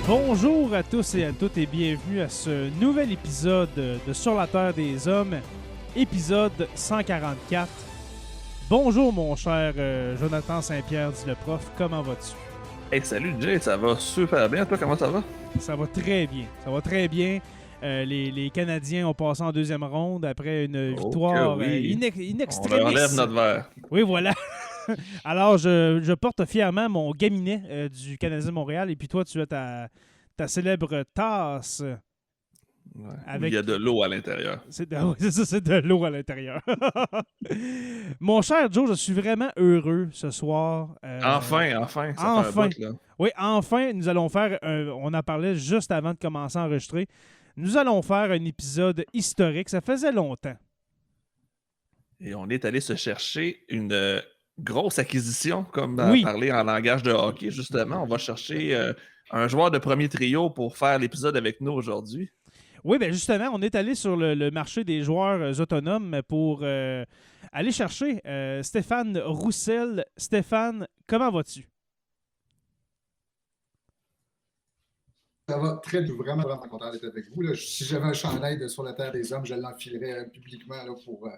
Bonjour à tous et à toutes et bienvenue à ce nouvel épisode de Sur la Terre des Hommes, épisode 144. Bonjour mon cher Jonathan Saint-Pierre, dit le prof, comment vas-tu? Hey, salut Jay, ça va super bien. Toi, comment ça va? Ça va très bien, ça va très bien. Les Canadiens ont passé en deuxième ronde après une victoire oui. in On extremis. enlève notre verre. Oui, voilà. Alors, je porte fièrement mon gaminet du Canadien de Montréal et puis toi, tu as ta célèbre tasse. Ouais. Avec... Il y a de l'eau à l'intérieur. C'est de l'eau à l'intérieur. Mon cher Joe, je suis vraiment heureux ce soir. Enfin, ça fait un bout, là. Oui, enfin, nous allons faire, on en parlait juste avant de commencer à enregistrer, nous allons faire un épisode historique. Ça faisait longtemps. Et on est allé se chercher une grosse acquisition, comme Oui. parler en langage de hockey, justement. On va chercher un joueur de premier trio pour faire l'épisode avec nous aujourd'hui. Oui, bien justement, on est allé sur le marché des joueurs autonomes pour aller chercher Stéphane Roussel. Stéphane, comment vas-tu? Ça va très bien, vraiment content d'être avec vous. Là, si j'avais un chandail de Sur la Terre des Hommes, je l'enfilerais publiquement là, pour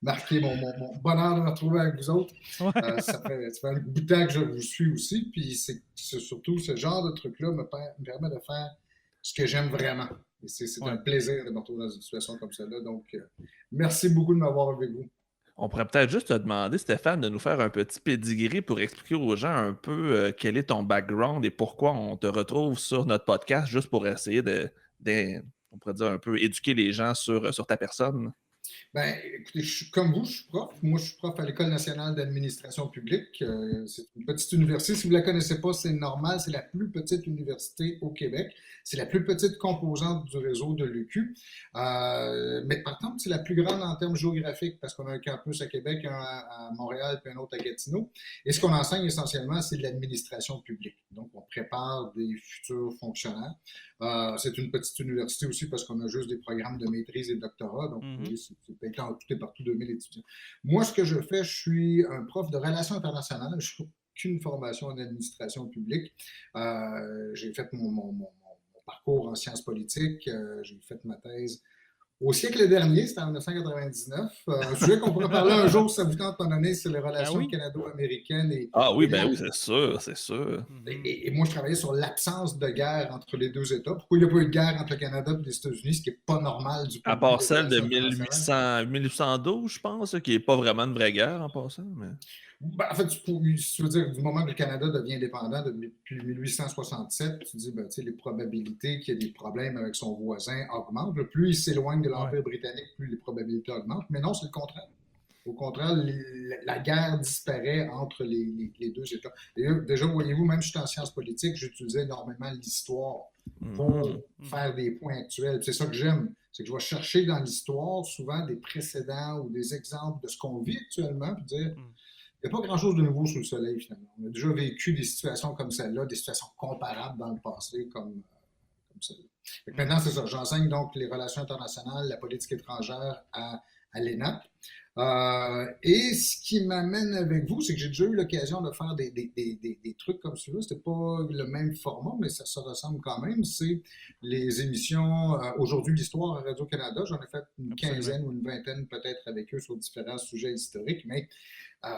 marquer mon bonheur de me retrouver avec vous autres. Ouais. Ça fait un bout de temps que je vous suis aussi, puis c'est surtout ce genre de truc-là me permet de faire ce que j'aime vraiment. Et c'est un plaisir de me retrouver dans une situation comme celle-là. Donc, merci beaucoup de m'avoir avec vous. On pourrait peut-être juste te demander, Stéphane, de nous faire un petit pédigré pour expliquer aux gens un peu quel est ton background et pourquoi on te retrouve sur notre podcast, juste pour essayer on pourrait dire un peu, éduquer les gens sur ta personne. Ben, écoutez, comme vous, je suis prof. Moi, je suis prof à l'École nationale d'administration publique. C'est une petite université. Si vous ne la connaissez pas, c'est normal. C'est la plus petite université au Québec. C'est la plus petite composante du réseau de l'UQ. Mais par contre, c'est la plus grande en termes géographiques parce qu'on a un campus à Québec, un à Montréal puis un autre à Gatineau. Et ce qu'on enseigne essentiellement, c'est de l'administration publique. Donc, on prépare des futurs fonctionnaires. C'est une petite université aussi parce qu'on a juste des programmes de maîtrise et de doctorat. Donc, oui, c'est peut-être en tout et partout 2000 étudiants. Moi, ce que je fais, je suis un prof de relations internationales. Je n'ai aucune formation en administration publique. J'ai fait mon parcours en sciences politiques. J'ai fait ma thèse au siècle dernier, c'était en 1999. Un sujet qu'on pourrait parler un jour, si ça vous tente de donner, c'est les relations canado-américaines. Oui, c'est sûr, c'est sûr. Et moi, je travaillais sur l'absence de guerre entre les deux États. Pourquoi il n'y a pas eu de guerre entre le Canada et les États-Unis, ce qui n'est pas normal du point à part celle de 1812, je pense, qui n'est pas vraiment une vraie guerre en passant. Mais... Ben, en fait, tu veux dire, du moment que le Canada devient indépendant depuis 1867, tu dis, les probabilités qu'il y ait des problèmes avec son voisin augmentent. Plus il s'éloigne de l'Empire britannique, plus les probabilités augmentent. Mais non, c'est le contraire. Au contraire, la guerre disparaît entre les deux États. Et déjà, voyez-vous, même si j'étais en sciences politiques, j'utilisais énormément l'histoire pour faire des points actuels. C'est ça que j'aime. C'est que je vais chercher dans l'histoire souvent des précédents ou des exemples de ce qu'on vit actuellement, puis dire... Il n'y a pas grand-chose de nouveau sous le soleil, finalement. On a déjà vécu des situations comme celle-là, des situations comparables dans le passé comme celle-là. Maintenant, c'est ça. J'enseigne donc les relations internationales, la politique étrangère à l'ENAP. Et ce qui m'amène avec vous, c'est que j'ai déjà eu l'occasion de faire des trucs comme celui-là. C'était pas le même format, mais ça se ressemble quand même. C'est les émissions Aujourd'hui l'histoire à Radio-Canada. J'en ai fait une quinzaine ou une vingtaine peut-être avec eux sur différents sujets historiques, mais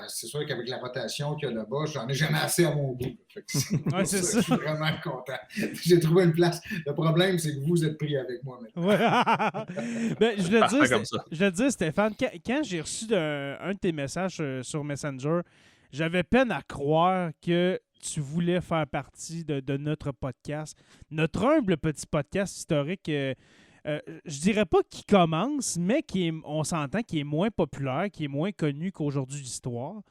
c'est sûr qu'avec la rotation qu'il y a là-bas, j'en ai jamais assez à mon goût. C'est ça. Je suis vraiment content. J'ai trouvé une place. Le problème, c'est que vous êtes pris avec moi maintenant. Je vais te dire, Stéphane, quand j'ai reçu un de tes messages sur Messenger, j'avais peine à croire que tu voulais faire partie de notre podcast. Notre humble petit podcast historique... je dirais pas qu'il commence, mais on s'entend qu'il est moins populaire, qu'il est moins connu qu'aujourd'hui l'histoire.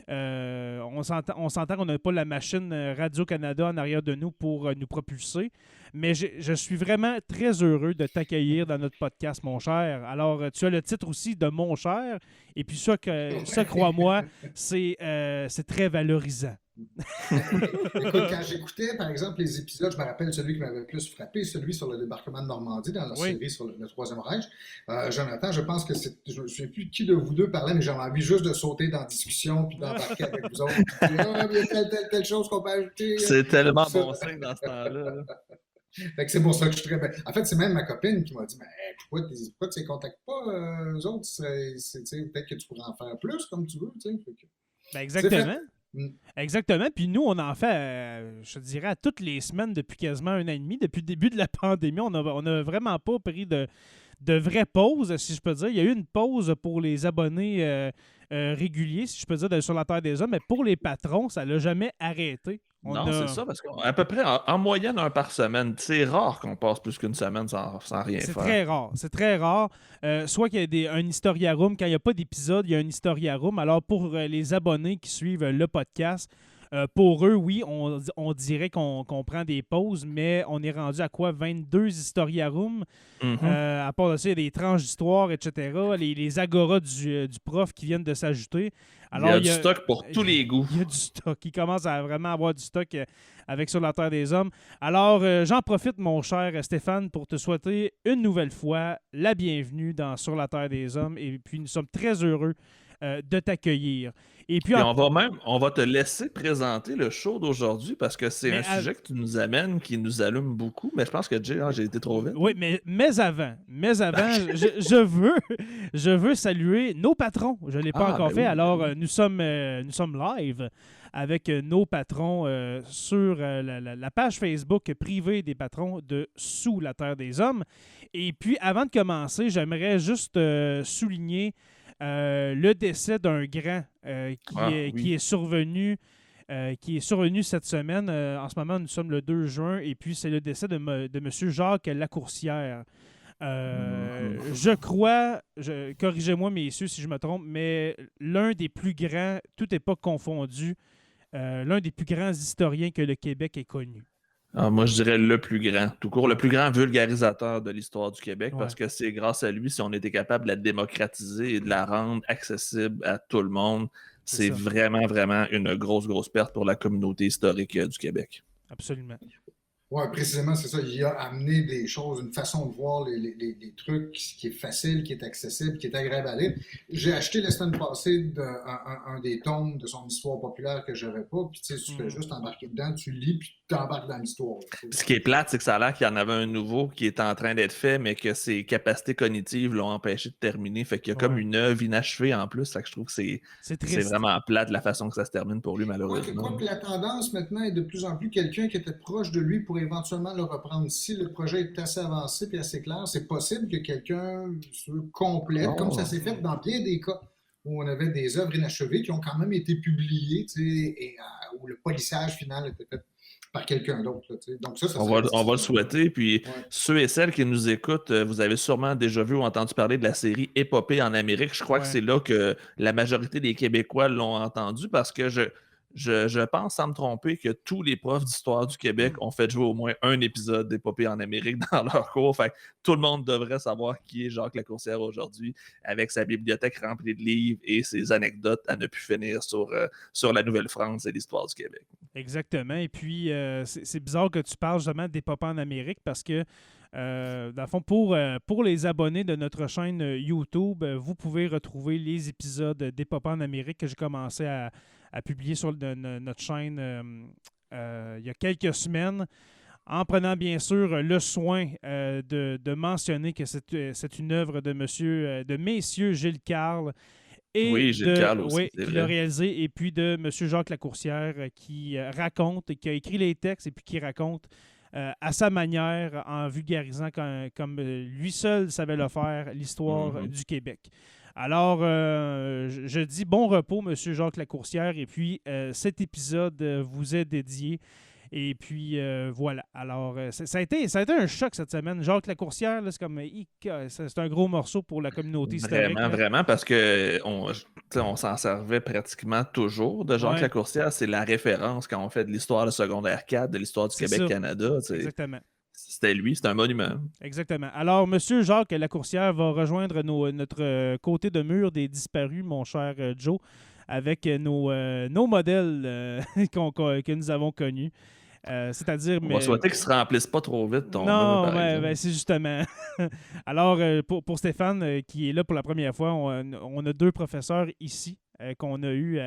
On s'entend qu'on n'a pas la machine Radio-Canada en arrière de nous pour nous propulser. Mais je suis vraiment très heureux de t'accueillir dans notre podcast, mon cher. Alors, tu as le titre aussi de mon cher. Et puis ça, crois-moi, c'est très valorisant. Écoute, quand j'écoutais, par exemple, les épisodes, je me rappelle celui qui m'avait le plus frappé, celui sur le débarquement de Normandie dans la série sur le Troisième Reich. Jonathan, je pense que je ne me souviens plus qui de vous deux parlait, mais j'avais envie juste de sauter dans la discussion puis d'embarquer avec vous autres. Il y a telle chose qu'on peut ajouter. C'est tellement bon signe dans ce temps-là. Fait que c'est pour ça que je suis très bien. En fait, c'est même ma copine qui m'a dit, mais pourquoi tu les contactes pas, eux autres? Peut-être que tu pourrais en faire plus comme tu veux. Ben C'est fait. exactement. Exactement. Puis nous, on en fait, je te dirais, à toutes les semaines depuis quasiment 1 an et demi. Depuis le début de la pandémie, on a vraiment pas pris de vraies pauses, si je peux dire. Il y a eu une pause pour les abonnés réguliers, si je peux dire, sur la Terre des Hommes, mais pour les patrons, ça l'a jamais arrêté. Non, c'est ça, parce qu'à peu près en moyenne, un par semaine. C'est rare qu'on passe plus qu'une semaine sans rien C'est faire. très rare. C'est très rare. Soit qu'il y a un historiarum, quand il n'y a pas d'épisode, il y a un historiarum. Alors, pour les abonnés qui suivent le podcast, pour eux, oui, on dirait qu'on prend des pauses, mais on est rendu à quoi? 22 historiarums. À part de ça, il y a des tranches d'histoire, etc. Les agoras du prof qui viennent de s'ajouter. Alors, il y a du stock pour tous les goûts. Il y a du stock. Il commence à vraiment avoir du stock avec Sur la Terre des Hommes. Alors, j'en profite, mon cher Stéphane, pour te souhaiter une nouvelle fois la bienvenue dans Sur la Terre des Hommes. Et puis, nous sommes très heureux de t'accueillir. Et puis, on va te laisser présenter le show d'aujourd'hui parce que c'est un sujet que tu nous amènes qui nous allume beaucoup, mais je pense que j'ai été trop vite. Oui, mais avant, je veux saluer nos patrons. Je ne l'ai pas encore fait. Oui, Alors, nous sommes live avec nos patrons sur la page Facebook privée des patrons de Sous la Terre des Hommes. Et puis, avant de commencer, j'aimerais juste souligner le décès d'un grand qui est survenu. Qui est survenu cette semaine. En ce moment, nous sommes le 2 juin, et puis c'est le décès de M. Jacques Lacourcière. Je crois, corrigez-moi messieurs si je me trompe, mais l'un des plus grands, toute époque confondue, l'un des plus grands historiens que le Québec ait connu. Moi, je dirais le plus grand, tout court, le plus grand vulgarisateur de l'histoire du Québec, Ouais. parce que c'est grâce à lui si on était capable de la démocratiser et de la rendre accessible à tout le monde. C'est vraiment, vraiment une grosse perte pour la communauté historique du Québec. Absolument. Oui, précisément, c'est ça. Il a amené des choses, une façon de voir les trucs qui est facile, qui est accessible, qui est agréable à lire. J'ai acheté la semaine passée un des tomes de son histoire populaire que je n'avais pas. Puis tu sais, tu fais juste embarquer dedans, tu lis, puis tu embarques dans l'histoire. Ce qui est plate, c'est que ça a l'air qu'il y en avait un nouveau qui est en train d'être fait, mais que ses capacités cognitives l'ont empêché de terminer. Fait qu'il y a comme une œuvre inachevée en plus. Fait que je trouve que c'est vraiment plate la façon que ça se termine pour lui, malheureusement. Quoi que la tendance maintenant est de plus en plus quelqu'un qui était proche de lui pour éventuellement le reprendre. Si le projet est assez avancé et assez clair, c'est possible que quelqu'un se complète, comme ça s'est fait dans bien des cas où on avait des œuvres inachevées qui ont quand même été publiées, et où le polissage final était fait par quelqu'un d'autre. Donc on va le souhaiter. Puis ceux et celles qui nous écoutent, vous avez sûrement déjà vu ou entendu parler de la série Épopée en Amérique. Je crois que c'est là que la majorité des Québécois l'ont entendu parce que je pense, sans me tromper, que tous les profs d'histoire du Québec ont fait jouer au moins un épisode d'Épopée en Amérique dans leur cours. Fait que tout le monde devrait savoir qui est Jacques Lacourcière aujourd'hui, avec sa bibliothèque remplie de livres et ses anecdotes à ne plus finir sur la Nouvelle-France et l'histoire du Québec. Exactement. Et puis, c'est bizarre que tu parles justement d'Épopée en Amérique parce que, dans le fond, pour les abonnés de notre chaîne YouTube, vous pouvez retrouver les épisodes d'Épopée en Amérique que j'ai commencé à publier sur notre chaîne il y a quelques semaines, en prenant bien sûr le soin de mentionner que c'est une œuvre de messieurs Gilles Carle. Et Gilles Carle aussi, qui l'a réalisé, et puis de M. Jacques Lacourcière qui raconte, et qui a écrit les textes et puis qui raconte à sa manière, en vulgarisant comme lui seul savait le faire, l'histoire du Québec. Alors, je dis bon repos, M. Jacques Lacourcière, et puis cet épisode vous est dédié. Et puis, voilà. Alors, ça a été un choc cette semaine. Jacques Lacourcière, là, c'est un gros morceau pour la communauté historique. Vraiment, parce qu'on s'en servait pratiquement toujours de Jacques Lacourcière. C'est la référence quand on fait de l'histoire de secondaire 4, de l'histoire du Québec-Canada. Exactement. C'était lui, c'est un monument. Exactement. Alors, M. Jacques Lacourcière va rejoindre notre côté de mur des disparus, mon cher Joe, avec nos modèles que nous avons connus. C'est-à-dire... On va souhaiter qu'ils ne se remplissent pas trop vite, ton Non, c'est justement. Alors, pour Stéphane, qui est là pour la première fois, on a 2 professeurs ici qu'on a eus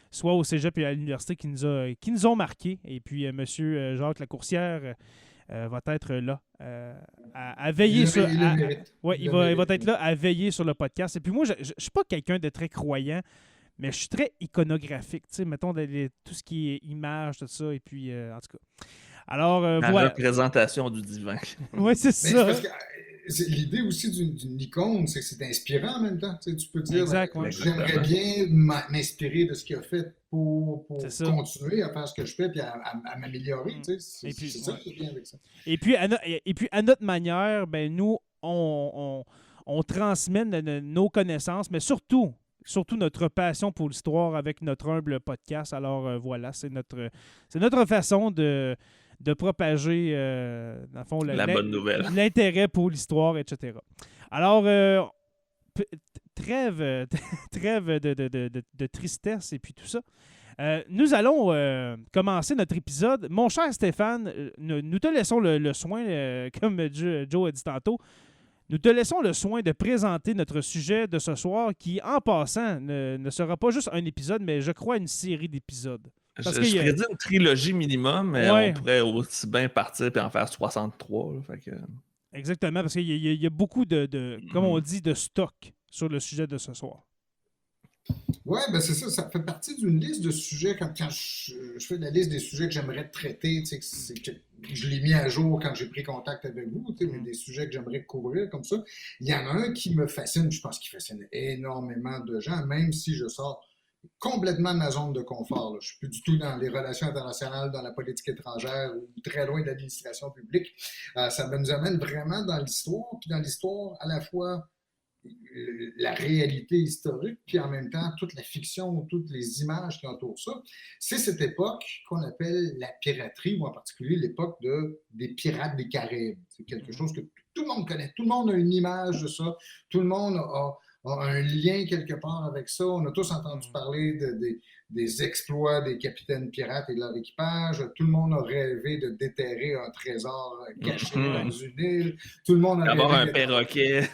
soit au cégep et à l'université qui nous ont marqués. Et puis, M. Jacques Lacourcière, va être là à veiller sur... il va être là à veiller sur le podcast. Et puis moi, je ne suis pas quelqu'un de très croyant, mais je suis très iconographique. Tu sais, mettons tout ce qui est image, tout ça. Et puis, en tout cas. Alors, La voilà. représentation du divin. Oui, c'est ça. Parce que, l'idée aussi d'une icône, c'est que c'est inspirant en même temps. Tu sais, tu peux dire, j'aimerais bien m'inspirer de ce qu'il a fait pour continuer à faire ce que je fais et à m'améliorer. Tu sais, c'est ça qui est bien avec ça. Et puis, à notre manière, ben, nous, on transmet nos connaissances, mais surtout notre passion pour l'histoire avec notre humble podcast. Alors, voilà, c'est notre façon de propager, dans le fond, la bonne nouvelle. L'intérêt pour l'histoire, etc. Alors, trêve de tristesse et puis tout ça. Nous allons commencer notre épisode. Mon cher Stéphane, nous te laissons le soin, comme Joe a dit tantôt, nous te laissons le soin de présenter notre sujet de ce soir qui, en passant, ne sera pas juste un épisode, mais je crois une série d'épisodes. Je ferais dire une trilogie minimum, mais on pourrait aussi bien partir et en faire 63. Là, fait que... Exactement, parce qu'il y a beaucoup comme on dit, de stock sur le sujet de ce soir. Oui, ben c'est ça. Ça fait partie d'une liste de sujets. Quand je fais la liste des sujets que j'aimerais traiter, je l'ai mis à jour quand j'ai pris contact avec vous, mais des sujets que j'aimerais couvrir comme ça. Il y en a un qui me fascine, je pense qu'il fascine énormément de gens, même si je sors complètement de ma zone de confort. Là. Je ne suis plus du tout dans les relations internationales, dans la politique étrangère ou très loin de l'administration publique. Ça nous amène vraiment dans l'histoire, puis dans l'histoire à la fois la réalité historique, puis en même temps toute la fiction, toutes les images qui entourent ça. C'est cette époque qu'on appelle la piraterie, ou en particulier l'époque des pirates des Caraïbes. C'est quelque chose que tout le monde connaît. Tout le monde a une image de ça. Tout le monde a un lien quelque part avec ça. On a tous entendu parler des exploits des capitaines pirates et de leur équipage. Tout le monde a rêvé de déterrer un trésor caché dans une île. Tout le monde a d'avoir un perroquet.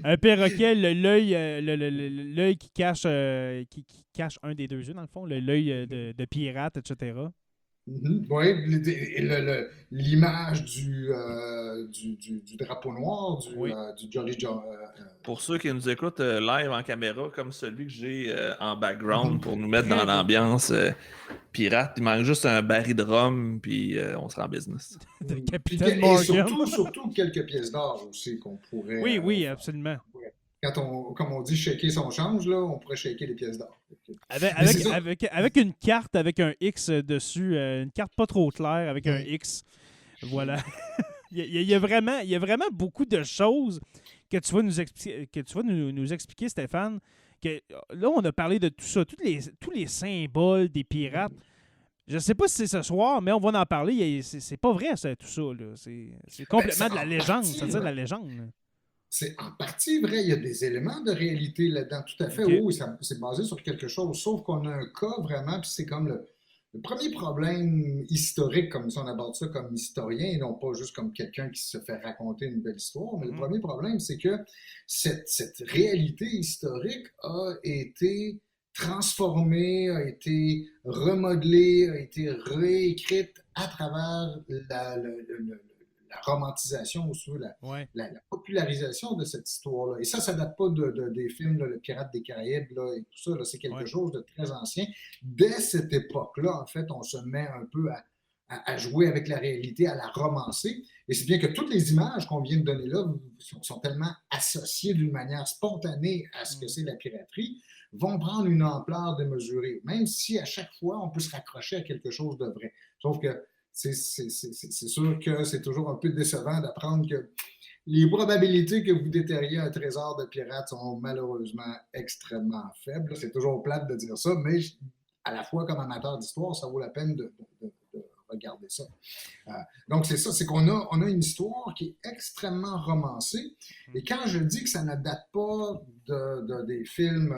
Un perroquet, l'œil qui cache un des deux yeux, dans le fond, l'œil de pirate, etc. Oui, l'image du drapeau noir, du Jolly John. Pour ceux qui nous écoutent live en caméra, comme celui que j'ai en background pour nous mettre dans l'ambiance pirate, il manque juste un baril de rhum, puis on sera en business. De Capitaine Morgan. Et surtout quelques pièces d'or aussi qu'on pourrait... Oui, absolument. Comme on dit, shaker son change, là, on pourrait shaker les pièces d'or. Avec une carte avec un X dessus, une carte pas trop claire avec un X. Voilà. il y a vraiment beaucoup de choses que tu vas nous expliquer, Stéphane. Que, là, on a parlé de tout ça, tous les symboles des pirates. Je ne sais pas si c'est ce soir, mais on va en parler. C'est pas vrai, tout ça. Là. C'est complètement de la légende. Ça veut dire de la légende. Là. C'est en partie vrai, il y a des éléments de réalité là-dedans, tout à fait. Okay. Oui, c'est basé sur quelque chose, sauf qu'on a un cas vraiment, puis c'est comme le premier problème historique, comme si on aborde ça comme historien, et non pas juste comme quelqu'un qui se fait raconter une belle histoire, mais le premier problème, c'est que cette réalité historique a été transformée, a été remodelée, a été réécrite à travers la romantisation, ou la popularisation de cette histoire-là. Et ça date pas des films, là, Le Pirate des Caraïbes là, et tout ça. Là, c'est quelque chose de très ancien. Dès cette époque-là, en fait, on se met un peu à jouer avec la réalité, à la romancer. Et c'est bien que toutes les images qu'on vient de donner là sont tellement associées d'une manière spontanée à ce que c'est la piraterie, vont prendre une ampleur démesurée, même si à chaque fois, on peut se raccrocher à quelque chose de vrai. Sauf que c'est sûr que c'est toujours un peu décevant d'apprendre que les probabilités que vous déterriez un trésor de pirates sont malheureusement extrêmement faibles. C'est toujours plate de dire ça, mais à la fois, comme amateur d'histoire, ça vaut la peine de regarder ça. Donc, c'est ça, c'est qu'on a une histoire qui est extrêmement romancée. Et quand je dis que ça ne date pas des films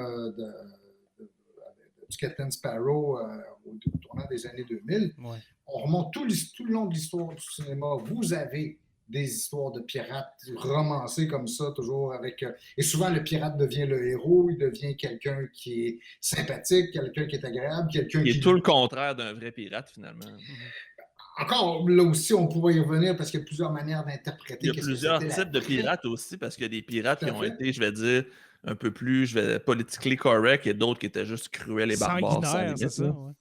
du Captain Sparrow au tournant des années 2000, on remonte tout le long de l'histoire du cinéma. Vous avez des histoires de pirates romancées comme ça, toujours avec... et souvent, le pirate devient le héros, il devient quelqu'un qui est sympathique, quelqu'un qui est agréable, quelqu'un qui... est tout le contraire d'un vrai pirate, finalement. encore, là aussi, on pourrait y revenir parce qu'il y a plusieurs manières d'interpréter. Il y a plusieurs types de pirates aussi, parce qu'il y a des pirates qui ont été, je vais dire, un peu plus politically correct et d'autres qui étaient juste cruels et barbares. Sanguinaire, c'est ça. Ouais.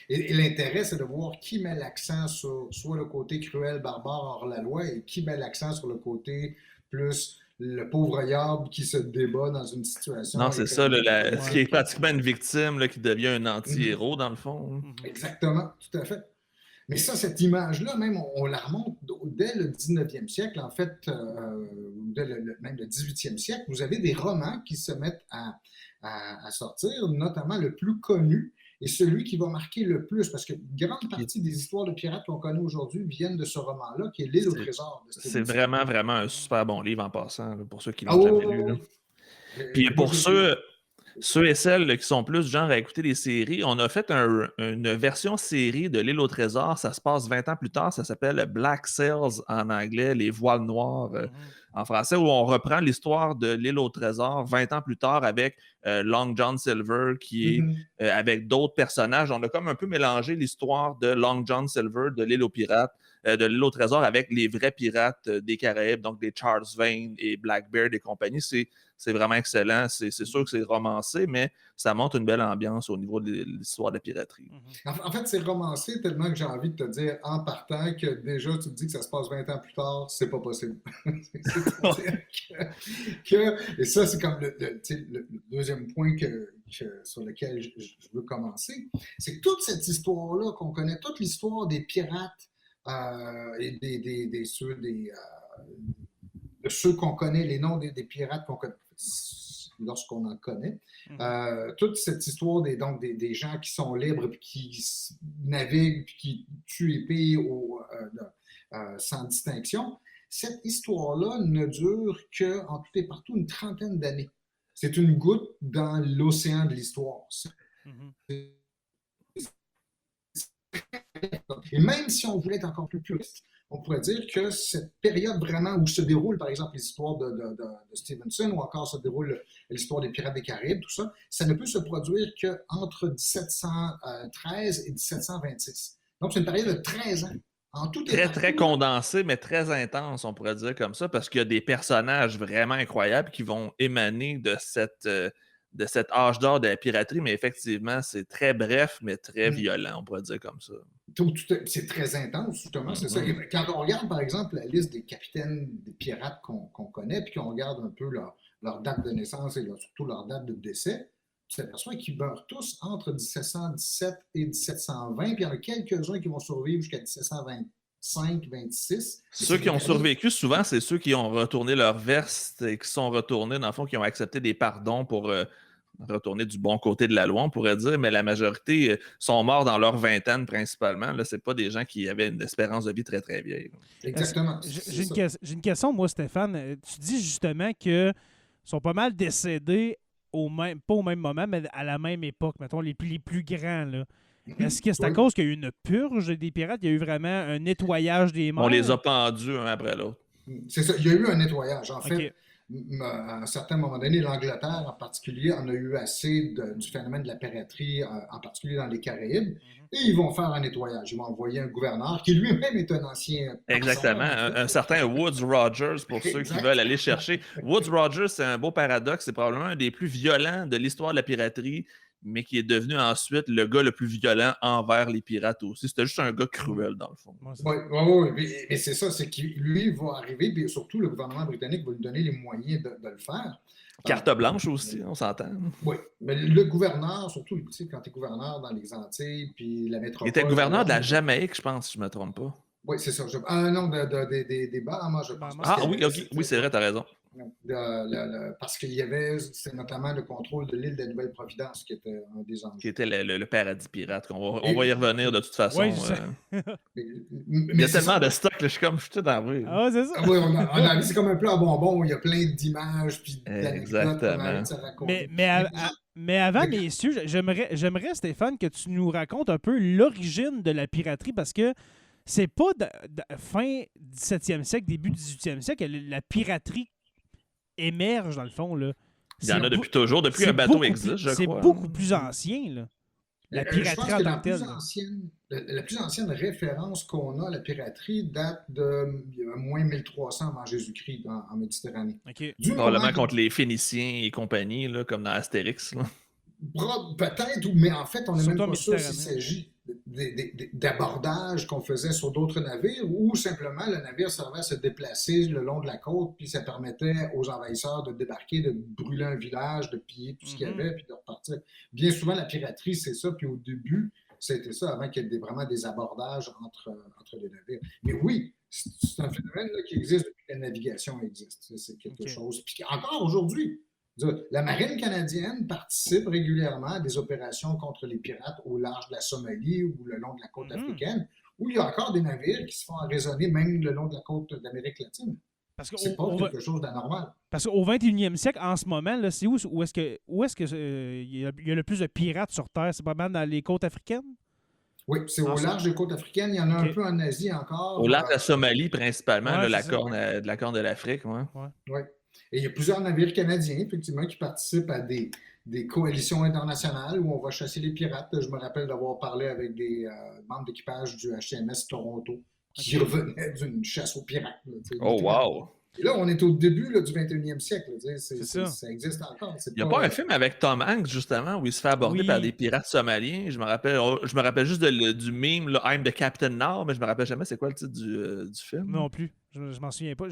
Et l'intérêt, c'est de voir qui met l'accent sur soit le côté cruel, barbare, hors la loi, et qui met l'accent sur le côté plus le pauvre Yard qui se débat dans une situation. Non, c'est ça, ce qui est pratiquement une victime là, qui devient un anti-héros, dans le fond. Exactement, tout à fait. Mais ça, cette image-là, même, on la remonte dès le 19e siècle, en fait, même le 18e siècle. Vous avez des romans qui se mettent à sortir, notamment le plus connu et celui qui va marquer le plus, parce que une grande partie des histoires de pirates qu'on connaît aujourd'hui viennent de ce roman-là, qui est L'île au trésor. C'est vraiment, vraiment un super bon livre en passant, là, pour ceux qui l'ont jamais lu. Là. Puis pour ceux et celles qui sont plus genre à écouter des séries, on a fait une version série de L'île au trésor. Ça se passe 20 ans plus tard. Ça s'appelle Black Sails en anglais, les voiles noires en français, où on reprend l'histoire de L'île au trésor 20 ans plus tard avec Long John Silver qui est avec d'autres personnages. On a comme un peu mélangé l'histoire de Long John Silver de L'île aux pirates, de L'île au trésor avec les vrais pirates des Caraïbes, donc des Charles Vane et Blackbeard et compagnie. C'est vraiment excellent. C'est sûr que c'est romancé, mais ça montre une belle ambiance au niveau de l'histoire de la piraterie. En fait, c'est romancé tellement que j'ai envie de te dire en partant que déjà, tu te dis que ça se passe 20 ans plus tard, c'est pas possible. Et ça, c'est comme le deuxième point sur lequel je veux commencer. C'est que toute cette histoire-là qu'on connaît, toute l'histoire des pirates et de ceux qu'on connaît, les noms des pirates qu'on connaît, lorsqu'on en connaît. Toute cette histoire des gens qui sont libres, puis qui naviguent, puis qui tuent et pillent sans distinction, cette histoire-là ne dure qu'en tout et partout une trentaine d'années. C'est une goutte dans l'océan de l'histoire. Et même si on voulait être encore plus puriste, on pourrait dire que cette période vraiment où se déroulent, par exemple, les histoires de Stevenson ou encore se déroule l'histoire des Pirates des Caraïbes, tout ça, ça ne peut se produire qu'entre 1713 et 1726. Donc, c'est une période de 13 ans. En tout et partout, très condensé, mais très intense, on pourrait dire comme ça, parce qu'il y a des personnages vraiment incroyables qui vont émaner de cet âge d'or de la piraterie, mais effectivement, c'est très bref, mais très violent, on pourrait dire comme ça. C'est très intense, justement, c'est ça. Quand on regarde, par exemple, la liste des capitaines des pirates qu'on connaît, puis qu'on regarde un peu leur date de naissance et surtout leur date de décès, tu t'aperçois qu'ils meurent tous entre 1717 et 1720, puis il y en a quelques-uns qui vont survivre jusqu'à 1725-26. Ceux qui ont survécu, souvent, c'est ceux qui ont retourné leur veste et qui sont retournés, dans le fond, qui ont accepté des pardons pour retourner du bon côté de la loi, on pourrait dire, mais la majorité sont morts dans leur vingtaine principalement. Là, c'est pas des gens qui avaient une espérance de vie très, très vieille. Exactement. J'ai une question, moi, Stéphane. Tu dis justement qu'ils sont pas mal décédés pas au même moment, mais à la même époque, mettons, les plus grands, là. Est-ce que c'est à cause qu'il y a eu une purge des pirates? Il y a eu vraiment un nettoyage des morts? On les a pendus un après l'autre. C'est ça. Il y a eu un nettoyage. En fait, à un certain moment donné, l'Angleterre en particulier en a eu assez du phénomène de la piraterie, en particulier dans les Caraïbes, et ils vont faire un nettoyage. Ils vont envoyer un gouverneur qui lui-même est un ancien... Exactement. Un certain Woodes Rogers, pour ceux qui veulent aller chercher. Woodes Rogers, c'est un beau paradoxe. C'est probablement un des plus violents de l'histoire de la piraterie, mais qui est devenu ensuite le gars le plus violent envers les pirates aussi. C'était juste un gars cruel, dans le fond. Oui, mais c'est ça, c'est qu'il lui va arriver, puis surtout le gouvernement britannique va lui donner les moyens de le faire. Carte blanche aussi, on s'entend. Oui, mais le gouverneur, surtout, tu sais, quand tu es gouverneur dans les Antilles, puis la métropole... Il était gouverneur de la Jamaïque, je pense, si je ne me trompe pas. Oui, c'est ça. Non, des Bahamas, je pense. Oui, c'est vrai, tu as raison. Parce qu'il y avait, c'est notamment le contrôle de l'île de Nouvelle-Providence qui était un des enjeux. Qui était le paradis pirate. On va y revenir de toute façon. Oui, il y a tellement de stock, là, je suis tout dans le Ah, c'est ça. Oui, c'est comme un plat à bonbons où il y a plein d'images puis d'anecdotes. Mais avant, messieurs, j'aimerais, Stéphane, que tu nous racontes un peu l'origine de la piraterie parce que c'est pas fin 17e siècle, début 18e siècle, la piraterie émerge, dans le fond. Là. Il y en a depuis toujours, depuis un bateau existe, je crois. C'est beaucoup plus ancien. Là. la Je piraterie pense en que tant que telle. la plus ancienne référence qu'on a à la piraterie date de moins 1300 avant Jésus-Christ en Méditerranée. OK. Du moment Probablement que contre les Phéniciens et compagnie, là, comme dans Astérix. Là. Peut-être, mais en fait, on n'est même Surtout en pas sûr s'il Méditerranée. s'agit d'abordages qu'on faisait sur d'autres navires ou simplement le navire servait à se déplacer le long de la côte, puis ça permettait aux envahisseurs de débarquer, de brûler un village, de piller tout ce qu'il y avait, puis de repartir. Bien souvent, la piraterie, c'est ça, puis au début, c'était ça, avant qu'il y ait vraiment des abordages entre les navires. Mais oui, c'est un phénomène là, qui existe depuis que la navigation existe. C'est quelque chose. Puis encore aujourd'hui, la marine canadienne participe régulièrement à des opérations contre les pirates au large de la Somalie ou le long de la côte africaine, où il y a encore des navires qui se font arraisonner même le long de la côte d'Amérique latine. C'est pas quelque chose d'anormal. Parce qu'au 21e siècle, en ce moment, là, c'est où est-ce que il y a le plus de pirates sur Terre? C'est pas mal dans les côtes africaines? Oui, c'est au large des côtes africaines. Il y en a un peu en Asie encore. Au large de la Somalie, principalement, Ouais, là, de la corne de l'Afrique. Ouais. Oui. Et il y a plusieurs navires canadiens, effectivement, qui participent à des coalitions internationales où on va chasser les pirates. Je me rappelle d'avoir parlé avec des membres d'équipage du HMS Toronto qui revenaient d'une chasse aux pirates. Là, oh, wow! Et là, on est au début là, du 21e siècle. Ça existe encore. Il n'y a pas un film avec Tom Hanks, justement, où il se fait aborder par des pirates somaliens. Je me rappelle juste du meme là, I'm the Captain Now, mais je me rappelle jamais c'est quoi le titre du film. Non plus. Je m'en souviens pas.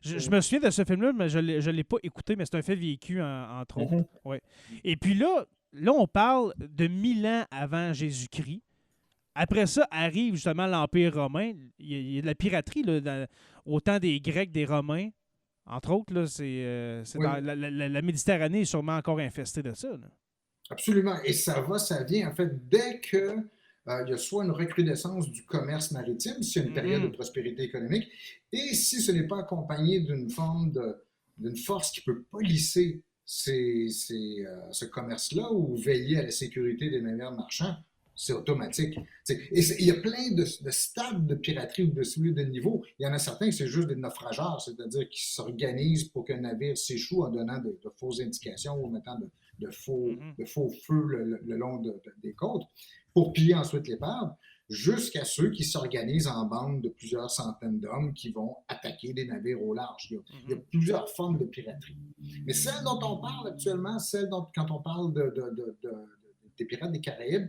Je me souviens de ce film-là, mais je ne l'ai pas écouté, mais c'est un fait vécu, entre autres. Ouais. Et puis là, on parle de 1000 ans avant Jésus-Christ. Après ça, arrive justement l'Empire romain. Il y a de la piraterie, là, autant des Grecs, des Romains. Entre autres, là, dans la Méditerranée est sûrement encore infestée de ça. Là. Absolument. Et ça vient, en fait, dès que il y a soit une recrudescence du commerce maritime, si c'est une période de prospérité économique, et si ce n'est pas accompagné d'une force qui peut policer ce commerce-là ou veiller à la sécurité des navires marchands, c'est automatique. Et il y a plein de stades de piraterie ou de niveaux. Il y en a certains qui c'est juste des naufrageurs, c'est-à-dire qui s'organisent pour qu'un navire s'échoue en donnant de fausses indications ou en mettant de faux feux le long des côtes pour piller ensuite l'épave, jusqu'à ceux qui s'organisent en bandes de plusieurs centaines d'hommes qui vont attaquer des navires au large. Il y a plusieurs formes de piraterie. Mais celle dont on parle actuellement, quand on parle des pirates des Caraïbes,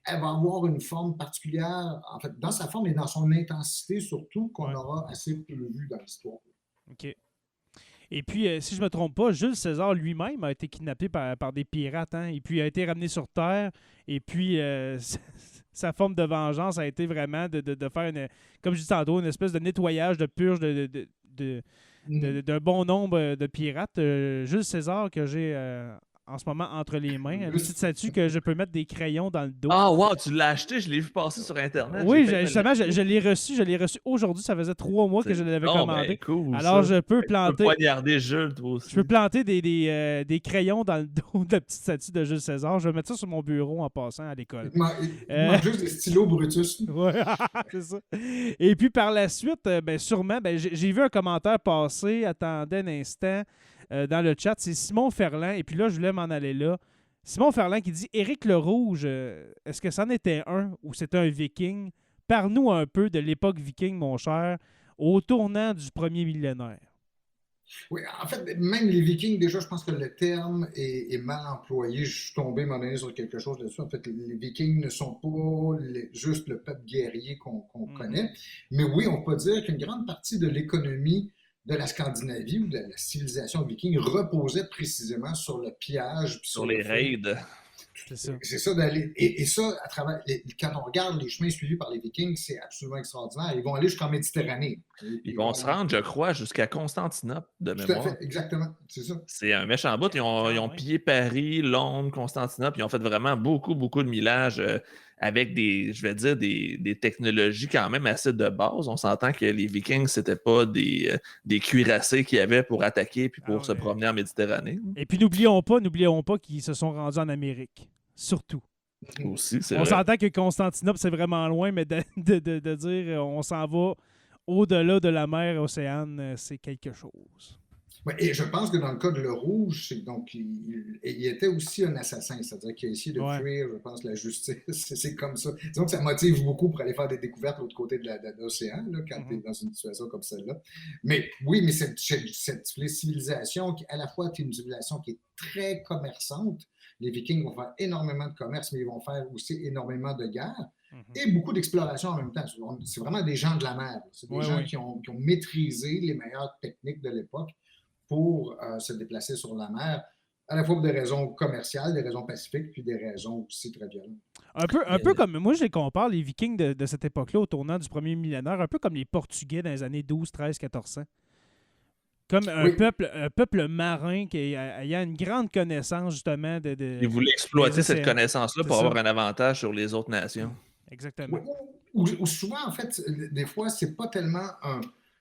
elle va avoir une forme particulière, en fait, dans sa forme et dans son intensité surtout, qu'on aura assez peu vu dans l'histoire. OK. Et puis, si je ne me trompe pas, Jules César lui-même a été kidnappé par des pirates, hein, et puis a été ramené sur Terre, et puis sa forme de vengeance a été vraiment de faire, comme je dis tantôt, une espèce de nettoyage, de purge d'un bon nombre de pirates. Jules César, que j'ai en ce moment entre les mains, une petite statue que je peux mettre des crayons dans le dos. Ah, wow, tu l'as acheté, je l'ai vu passer sur Internet. Oui, justement, je l'ai reçu. Aujourd'hui. Ça faisait 3 mois que je l'avais commandé. Ben, cool, alors, ça. je peux planter. Tu peux poignarder Jules, toi aussi. Je peux planter des crayons dans le dos de la petite statue de Jules César. Je vais mettre ça sur mon bureau en passant à l'école. Il manque juste des stylos Brutus. Oui, c'est ça. Et puis, par la suite, sûrement, j'ai vu un commentaire passer. Attendez un instant. Dans le chat, c'est Simon Ferland. Et puis là, je voulais m'en aller là. Simon Ferland qui dit « Éric le Rouge, est-ce que c'en était un ou c'était un viking? Parle-nous un peu de l'époque viking, mon cher, au tournant du premier millénaire. » Oui, en fait, même les Vikings, déjà, je pense que le terme est mal employé. Je suis tombé m'en sur quelque chose là-dessus. En fait, les Vikings ne sont pas juste le peuple guerrier qu'on connaît. Mais oui, on peut dire qu'une grande partie de l'économie de la Scandinavie ou de la civilisation viking reposait précisément sur le pillage. Sur les raids. C'est ça d'aller. Et ça, à travers. Quand on regarde les chemins suivis par les Vikings, c'est absolument extraordinaire. Ils vont aller jusqu'en Méditerranée. Ils vont se rendre, je crois, jusqu'à Constantinople, de mémoire. Tout à fait, exactement. C'est ça. C'est un méchant bout. Ils ont pillé Paris, Londres, Constantinople. Ils ont fait vraiment beaucoup, beaucoup de millages avec des technologies quand même assez de base. On s'entend que les Vikings, c'était pas des cuirassés qu'il y avait pour attaquer puis pour se promener en Méditerranée. Et puis n'oublions pas qu'ils se sont rendus en Amérique. Surtout. Aussi, c'est on vrai. s'entend que Constantinople, c'est vraiment loin, mais de dire on s'en va au-delà de la mer Océane, c'est quelque chose. Ouais, et je pense que dans le cas de Le Rouge, donc, il était aussi un assassin, c'est-à-dire qu'il a essayé de Ouais. fuir, je pense, la justice. C'est comme ça. Disons que ça motive beaucoup pour aller faire des découvertes de l'autre côté de l'océan, là, quand tu es dans une situation comme celle-là. Mais oui, mais cette civilisation, qui à la fois est une civilisation qui est très commerçante, les Vikings vont faire énormément de commerce, mais ils vont faire aussi énormément de guerres et beaucoup d'exploration en même temps. C'est vraiment des gens de la mer. C'est des gens qui ont maîtrisé les meilleures techniques de l'époque pour se déplacer sur la mer, à la fois pour des raisons commerciales, des raisons pacifiques, puis des raisons aussi très violentes. Un peu comme, moi je les compare, les Vikings de cette époque-là, au tournant du premier millénaire, un peu comme les Portugais dans les années 12, 13, 1400. Comme un peuple marin qui ayant une grande connaissance justement de Ils voulaient exploiter cette connaissance-là pour avoir un avantage sur les autres nations. Exactement. Ou souvent, en fait, des fois, c'est pas tellement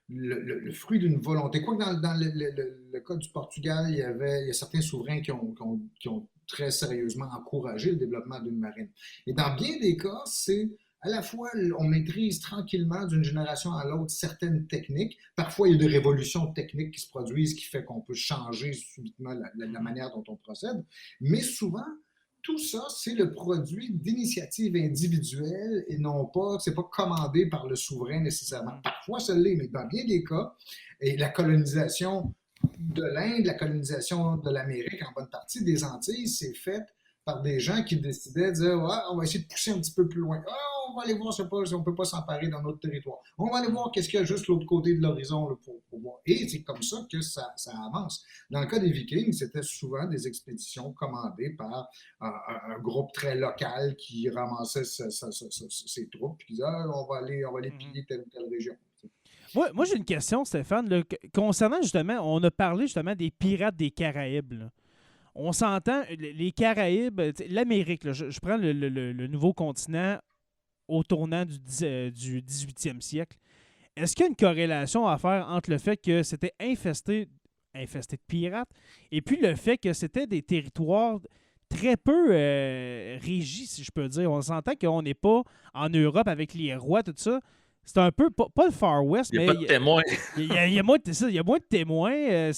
le fruit d'une volonté. Quoique dans le cas du Portugal, il y a certains souverains qui ont très sérieusement encouragé le développement d'une marine. Et dans bien des cas, c'est à la fois, on maîtrise tranquillement d'une génération à l'autre certaines techniques. Parfois, il y a des révolutions techniques qui se produisent qui fait qu'on peut changer subitement la manière dont on procède. Mais souvent, tout ça, c'est le produit d'initiatives individuelles et non pas, c'est pas commandé par le souverain nécessairement. Parfois, ça l'est, mais dans bien des cas, et la colonisation de l'Inde, la colonisation de l'Amérique, en bonne partie des Antilles, c'est faite par des gens qui décidaient de dire ouais, on va essayer de pousser un petit peu plus loin. On va aller voir si on ne peut pas s'emparer dans notre territoire. On va aller voir qu'est-ce qu'il y a juste l'autre côté de l'horizon pour voir. Et c'est comme ça que ça avance. Dans le cas des Vikings, c'était souvent des expéditions commandées par un groupe très local qui ramassait ses troupes et qui disait on va aller piller telle ou telle région. Moi j'ai une question, Stéphane. Là, concernant justement, on a parlé justement des pirates des Caraïbes. Là. On s'entend, les Caraïbes, l'Amérique, là, je prends le nouveau continent au tournant du 18e siècle. Est-ce qu'il y a une corrélation à faire entre le fait que c'était infesté de pirates et puis le fait que c'était des territoires très peu régis, si je peux dire. On s'entend qu'on n'est pas en Europe avec les rois, tout ça. C'est un peu, pas le Far West, mais... Il n'y a pas de témoins. Il y a moins de témoins.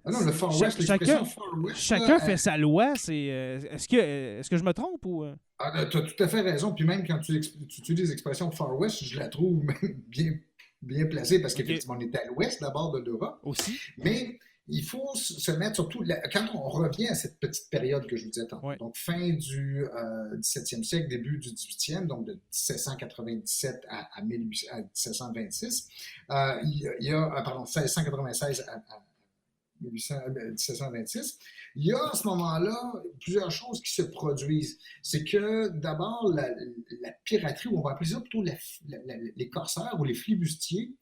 Ah non, le Far West, l'expression Far West. Chacun fait sa loi. Est-ce que je me trompe ou... tu as tout à fait raison. Puis même quand tu utilises l'expression Far West, je la trouve même bien placée parce qu'effectivement, on est à l'ouest d'abord de l'Europe. Aussi. Mais il faut se mettre surtout, quand on revient à cette petite période que je vous disais tantôt, donc fin du 17e siècle, début du 18e, donc de 1797 à 1726, il y a, 1696 à 1726, il y a à ce moment-là plusieurs choses qui se produisent. C'est que d'abord, la piraterie, ou on va appeler ça plutôt les corsaires ou les flibustiers,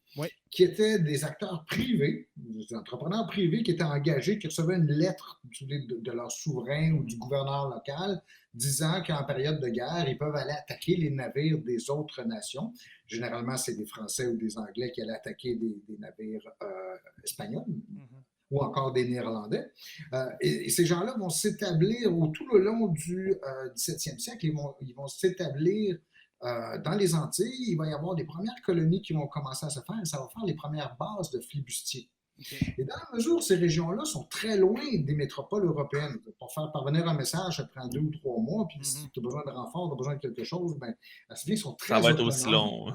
qui étaient des acteurs privés, des entrepreneurs privés qui étaient engagés, qui recevaient une lettre de leur souverain ou du gouverneur local disant qu'en période de guerre, ils peuvent aller attaquer les navires des autres nations. Généralement, c'est des Français ou des Anglais qui allaient attaquer des navires espagnols. Ou encore des Néerlandais. Et ces gens-là vont s'établir tout le long du 17e siècle. Ils vont s'établir dans les Antilles. Il va y avoir des premières colonies qui vont commencer à se faire et ça va faire les premières bases de flibustiers. Okay. Et dans la mesure où ces régions-là sont très loin des métropoles européennes, pour faire parvenir un message, ça prend 2 ou 3 mois, puis si tu as besoin de renfort, tu as besoin de quelque chose, bien, ils sont très autonomes. Ça va être aussi long.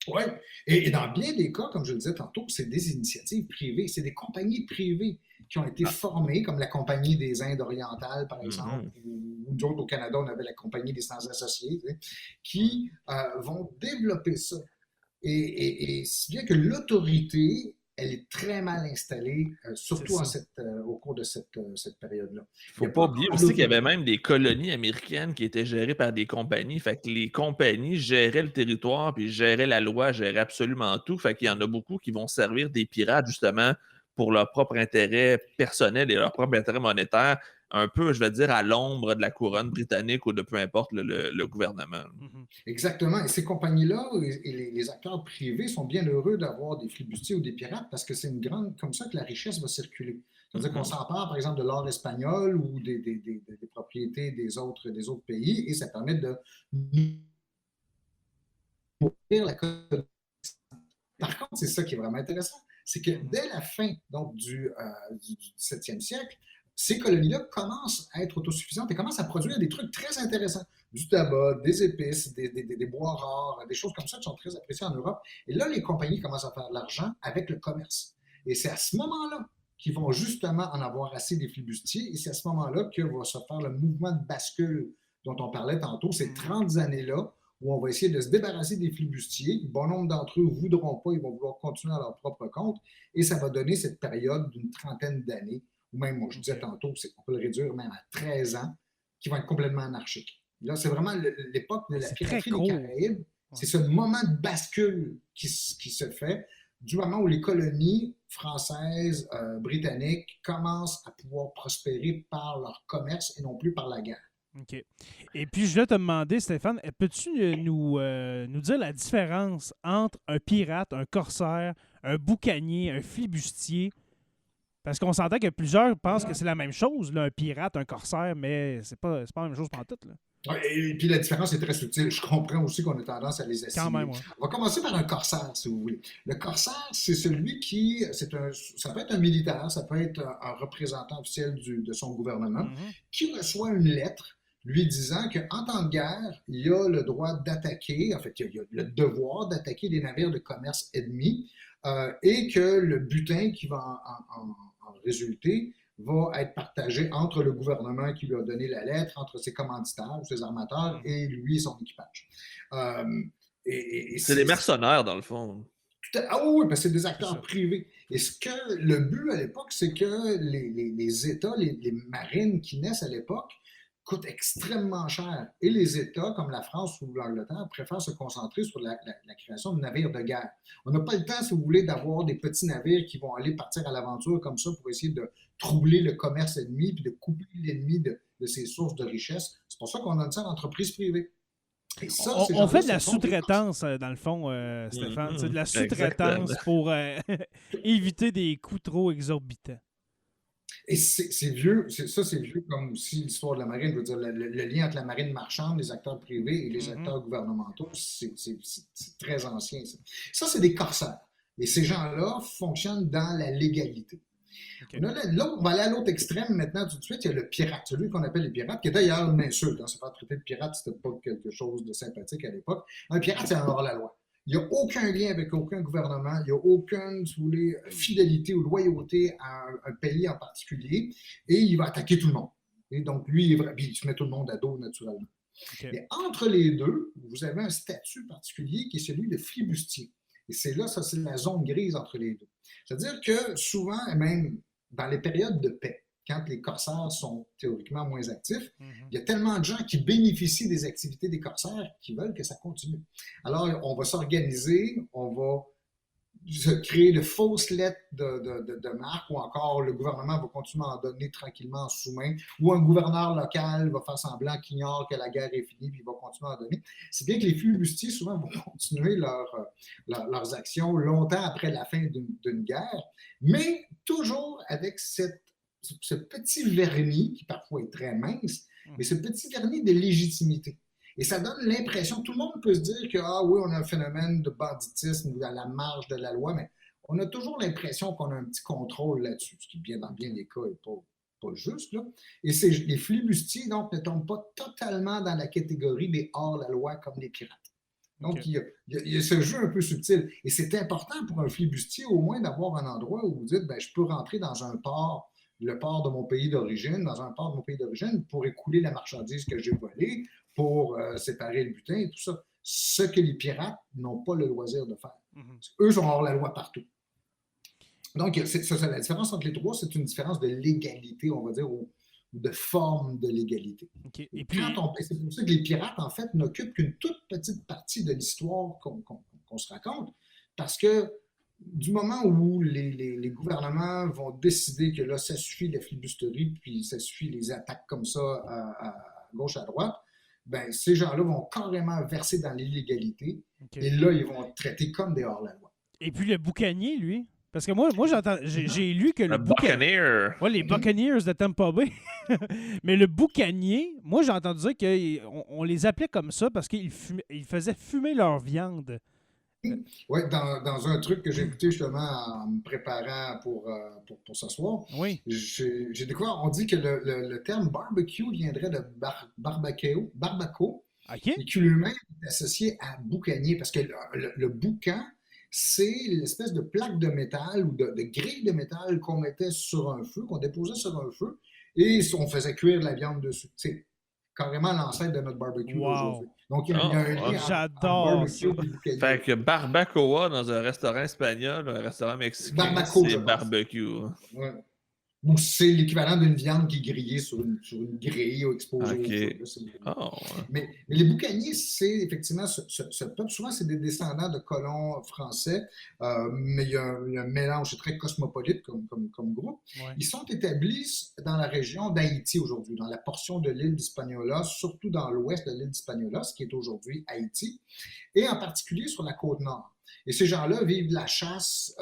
Oui, et dans bien des cas, comme je le disais tantôt, c'est des initiatives privées, c'est des compagnies privées qui ont été formées, comme la Compagnie des Indes orientales, par exemple, ou nous autres au Canada, on avait la Compagnie des Sans Associés, qui vont développer ça. Et si bien que l'autorité, elle est très mal installée, surtout au cours de cette période-là. Il ne faut pas oublier aussi qu'il y avait même des colonies américaines qui étaient gérées par des compagnies. Fait que les compagnies géraient le territoire, puis géraient la loi, géraient absolument tout. Fait qu'il y en a beaucoup qui vont servir des pirates, justement, pour leur propre intérêt personnel et leur propre intérêt monétaire, un peu, je vais dire, à l'ombre de la couronne britannique ou de peu importe le gouvernement. Exactement. Et ces compagnies-là et les acteurs privés sont bien heureux d'avoir des flibustiers ou des pirates parce que c'est comme ça que la richesse va circuler. C'est-à-dire qu'on s'empare, par exemple, de l'or espagnol ou des propriétés des autres pays et ça permet de nourrir la colonisation. Par contre, c'est ça qui est vraiment intéressant, c'est que dès la fin donc, du 17e siècle, ces colonies-là commencent à être autosuffisantes et commencent à produire des trucs très intéressants. Du tabac, des épices, des bois rares, des choses comme ça qui sont très appréciées en Europe. Et là, les compagnies commencent à faire de l'argent avec le commerce. Et c'est à ce moment-là qu'ils vont justement en avoir assez des flibustiers. Et c'est à ce moment-là que va se faire le mouvement de bascule dont on parlait tantôt, ces 30 années-là, où on va essayer de se débarrasser des flibustiers. Bon nombre d'entre eux ne voudront pas, ils vont vouloir continuer à leur propre compte. Et ça va donner cette période d'une trentaine d'années, ou même, moi, je disais tantôt, on peut le réduire même à 13 ans, qui vont être complètement anarchiques. Là, c'est vraiment l'époque de la piraterie des Caraïbes. C'est ce moment de bascule qui se fait du moment où les colonies françaises, britanniques commencent à pouvoir prospérer par leur commerce et non plus par la guerre. OK. Et puis, je vais te demander, Stéphane, peux-tu nous dire la différence entre un pirate, un corsaire, un boucanier, un flibustier? Parce qu'on s'entend que plusieurs pensent que c'est la même chose, là, un pirate, un corsaire, mais c'est pas la même chose pantoute, là. Et puis la différence est très subtile. Je comprends aussi qu'on a tendance à les assimiler. Quand même, ouais. On va commencer par un corsaire, si vous voulez. Le corsaire, c'est celui qui... ça peut être un militaire, ça peut être un représentant officiel de son gouvernement, qui reçoit une lettre lui disant qu'en temps de guerre, il y a le droit d'attaquer, en fait, il y a le devoir d'attaquer des navires de commerce ennemis et que le butin qui va en résulter va être partagé entre le gouvernement qui lui a donné la lettre, entre ses commanditaires, ses armateurs, et lui et son équipage. C'est des mercenaires, dans le fond. Ah oui, parce que c'est des acteurs privés. Et le but à l'époque, c'est que les États, les marines qui naissent à l'époque, coûtent extrêmement cher. Et les États, comme la France ou l'Angleterre, préfèrent se concentrer sur la création de navires de guerre. On n'a pas le temps, si vous voulez, d'avoir des petits navires qui vont aller partir à l'aventure comme ça pour essayer de troubler le commerce ennemi puis de couper l'ennemi de ses sources de richesse. C'est pour ça qu'on donne ça à l'entreprise privée. Et ça, on fait de la sous-traitance, dans le fond, Stéphane. C'est de la sous-traitance pour éviter des coûts trop exorbitants. Et c'est vieux, c'est vieux comme aussi l'histoire de la marine. Je veux dire, le lien entre la marine marchande, les acteurs privés et les acteurs gouvernementaux, c'est très ancien. Ça, c'est des corsaires. Et ces gens-là fonctionnent dans la légalité. Okay. On va aller à l'autre extrême maintenant tout de suite. Il y a le pirate, celui qu'on appelle le pirate, qui est d'ailleurs une insulte. Se faire traiter de pirate, c'était pas quelque chose de sympathique à l'époque. Un pirate, c'est un hors-la-loi. Il n'y a aucun lien avec aucun gouvernement, il n'y a aucune, si vous voulez, fidélité ou loyauté à un pays en particulier, et il va attaquer tout le monde. Et donc, lui, il se met tout le monde à dos, naturellement. Okay. Mais entre les deux, vous avez un statut particulier qui est celui de flibustier. Et c'est là, ça, c'est la zone grise entre les deux. C'est-à-dire que souvent, et même dans les périodes de paix, quand les corsaires sont théoriquement moins actifs, il y a tellement de gens qui bénéficient des activités des corsaires qui veulent que ça continue. Alors, on va s'organiser, on va se créer de fausses lettres de marque, ou encore le gouvernement va continuer à en donner tranquillement en sous-main, ou un gouverneur local va faire semblant qu'il ignore que la guerre est finie, puis il va continuer à en donner. C'est bien que les flibustiers, souvent, vont continuer leurs actions longtemps après la fin d'une guerre, mais toujours avec ce petit vernis, qui parfois est très mince, mais ce petit vernis de légitimité. Et ça donne l'impression, tout le monde peut se dire que, ah oui, on a un phénomène de banditisme ou à la marge de la loi, mais on a toujours l'impression qu'on a un petit contrôle là-dessus, ce qui, dans bien des cas, n'est pas juste, là. Et les flibustiers, donc, ne tombent pas totalement dans la catégorie des hors-la-loi comme les pirates. Donc, okay. il y a ce jeu un peu subtil. Et c'est important pour un flibustier, au moins, d'avoir un endroit où vous dites, ben, je peux rentrer dans un port, le port de mon pays d'origine, dans un port de mon pays d'origine, pour écouler la marchandise que j'ai volée, pour séparer le butin et tout ça. Ce que les pirates n'ont pas le loisir de faire. Eux sont hors la loi partout. Donc, la différence entre les trois, c'est une différence de légalité, on va dire, ou de forme de légalité. Okay. Et puis, c'est pour ça que les pirates, en fait, n'occupent qu'une toute petite partie de l'histoire qu'on se raconte, parce que du moment où les gouvernements vont décider que là, ça suffit la flibusterie, puis ça suffit les attaques comme ça à gauche, à droite, ben, ces gens-là vont carrément verser dans l'illégalité. Okay. Et là, ils vont être traités comme des hors-la-loi. Et puis le boucanier, lui? Parce que moi j'ai lu que le Buccaneer. Ouais, les Buccaneers de Tampa Bay. Mais le boucanier, moi, j'ai entendu dire qu'on les appelait comme ça parce qu'ils faisaient fumer leur viande Ouais, dans un truc que j'ai écouté justement en me préparant pour ce soir, Oui. j'ai découvert, on dit que le terme barbecue viendrait de barbaco, OK. et qui lui-même est associé à boucanier, parce que le boucan, c'est l'espèce de plaque de métal ou de grille de métal qu'on mettait sur un feu, qu'on déposait sur un feu, et on faisait cuire de la viande dessus. C'est carrément l'ancêtre de notre barbecue Wow. d'aujourd'hui. Donc, il y a Oh, un ouais. lien entre J'adore barbecue ça. et boucanier. Fait que barbacoa dans un restaurant espagnol, un restaurant mexicain, Barbaco, c'est je pense. barbecue. Ouais. Ou c'est l'équivalent d'une viande qui est grillée sur une grille ou exposée OK. au feu. Là, Oh, ouais. mais les boucaniers, c'est effectivement ce peuple. Souvent, c'est des descendants de colons français, mais il y a un mélange, c'est très cosmopolite comme groupe. Ouais. Ils sont établis dans la région d'Haïti aujourd'hui, dans la portion de l'île d'Hispaniola, surtout dans l'ouest de l'île d'Hispaniola, ce qui est aujourd'hui Haïti, et en particulier sur la côte nord. Et ces gens-là vivent de la chasse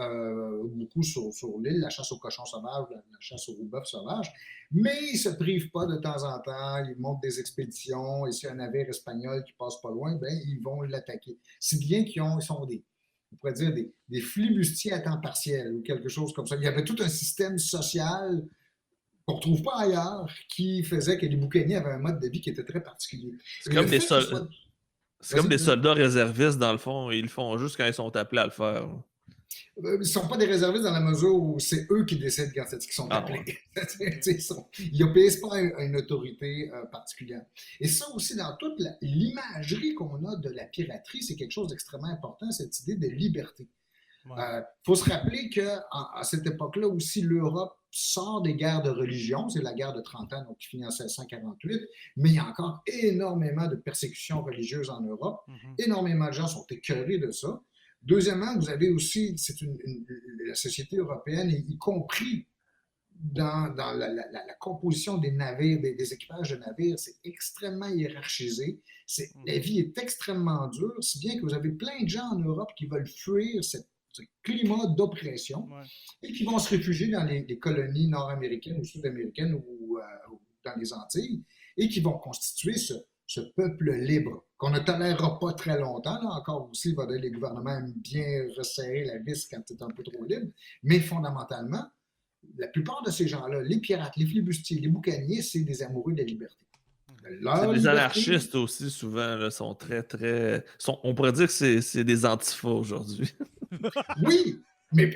beaucoup sur l'île, la chasse aux cochons sauvages, la chasse aux bœufs sauvages, mais ils ne se privent pas de temps en temps, ils montent des expéditions, et s'il y a un navire espagnol qui passe pas loin, ben, ils vont l'attaquer. Si bien qu'ils sont on pourrait dire des flibustiers à temps partiel ou quelque chose comme ça. Il y avait tout un système social qu'on ne retrouve pas ailleurs qui faisait que les boucaniers avaient un mode de vie qui était très particulier. C'est Et le comme des fait que ce soit... C'est comme des Vas-y. soldats réservistes, dans le fond. Ils le font juste quand ils sont appelés à le faire. Ils ne sont pas des réservistes dans la mesure où c'est eux qui décident quand c'est qu'ils sont Ah, appelés. ouais. Ils n'obéissent pas à une autorité particulière. Et ça aussi, dans toute l'imagerie qu'on a de la piraterie, c'est quelque chose d'extrêmement important, cette idée de liberté. Il faut se rappeler qu'à cette époque-là aussi, l'Europe sort des guerres de religion, c'est la guerre de 30 ans, donc qui finit en 1648, mais il y a encore énormément de persécutions religieuses en Europe. Énormément de gens sont écœurés de ça. Deuxièmement, vous avez aussi, la société européenne, y compris dans la composition des navires, des équipages de navires, c'est extrêmement hiérarchisé. La vie est extrêmement dure, si bien que vous avez plein de gens en Europe qui veulent fuir ce climat d'oppression et qui vont se réfugier dans les colonies nord-américaines ou sud-américaines ou dans les Antilles et qui vont constituer ce peuple libre qu'on ne tolérera pas très longtemps. Là, encore aussi, les gouvernements aiment bien resserrer la vis quand c'est un peu trop libre, mais fondamentalement, la plupart de ces gens-là, les pirates, les flibustiers, les boucaniers, c'est des amoureux de la liberté. C'est des anarchistes aussi, souvent, là, sont très, très... on pourrait dire que c'est des antifas aujourd'hui. Oui, mais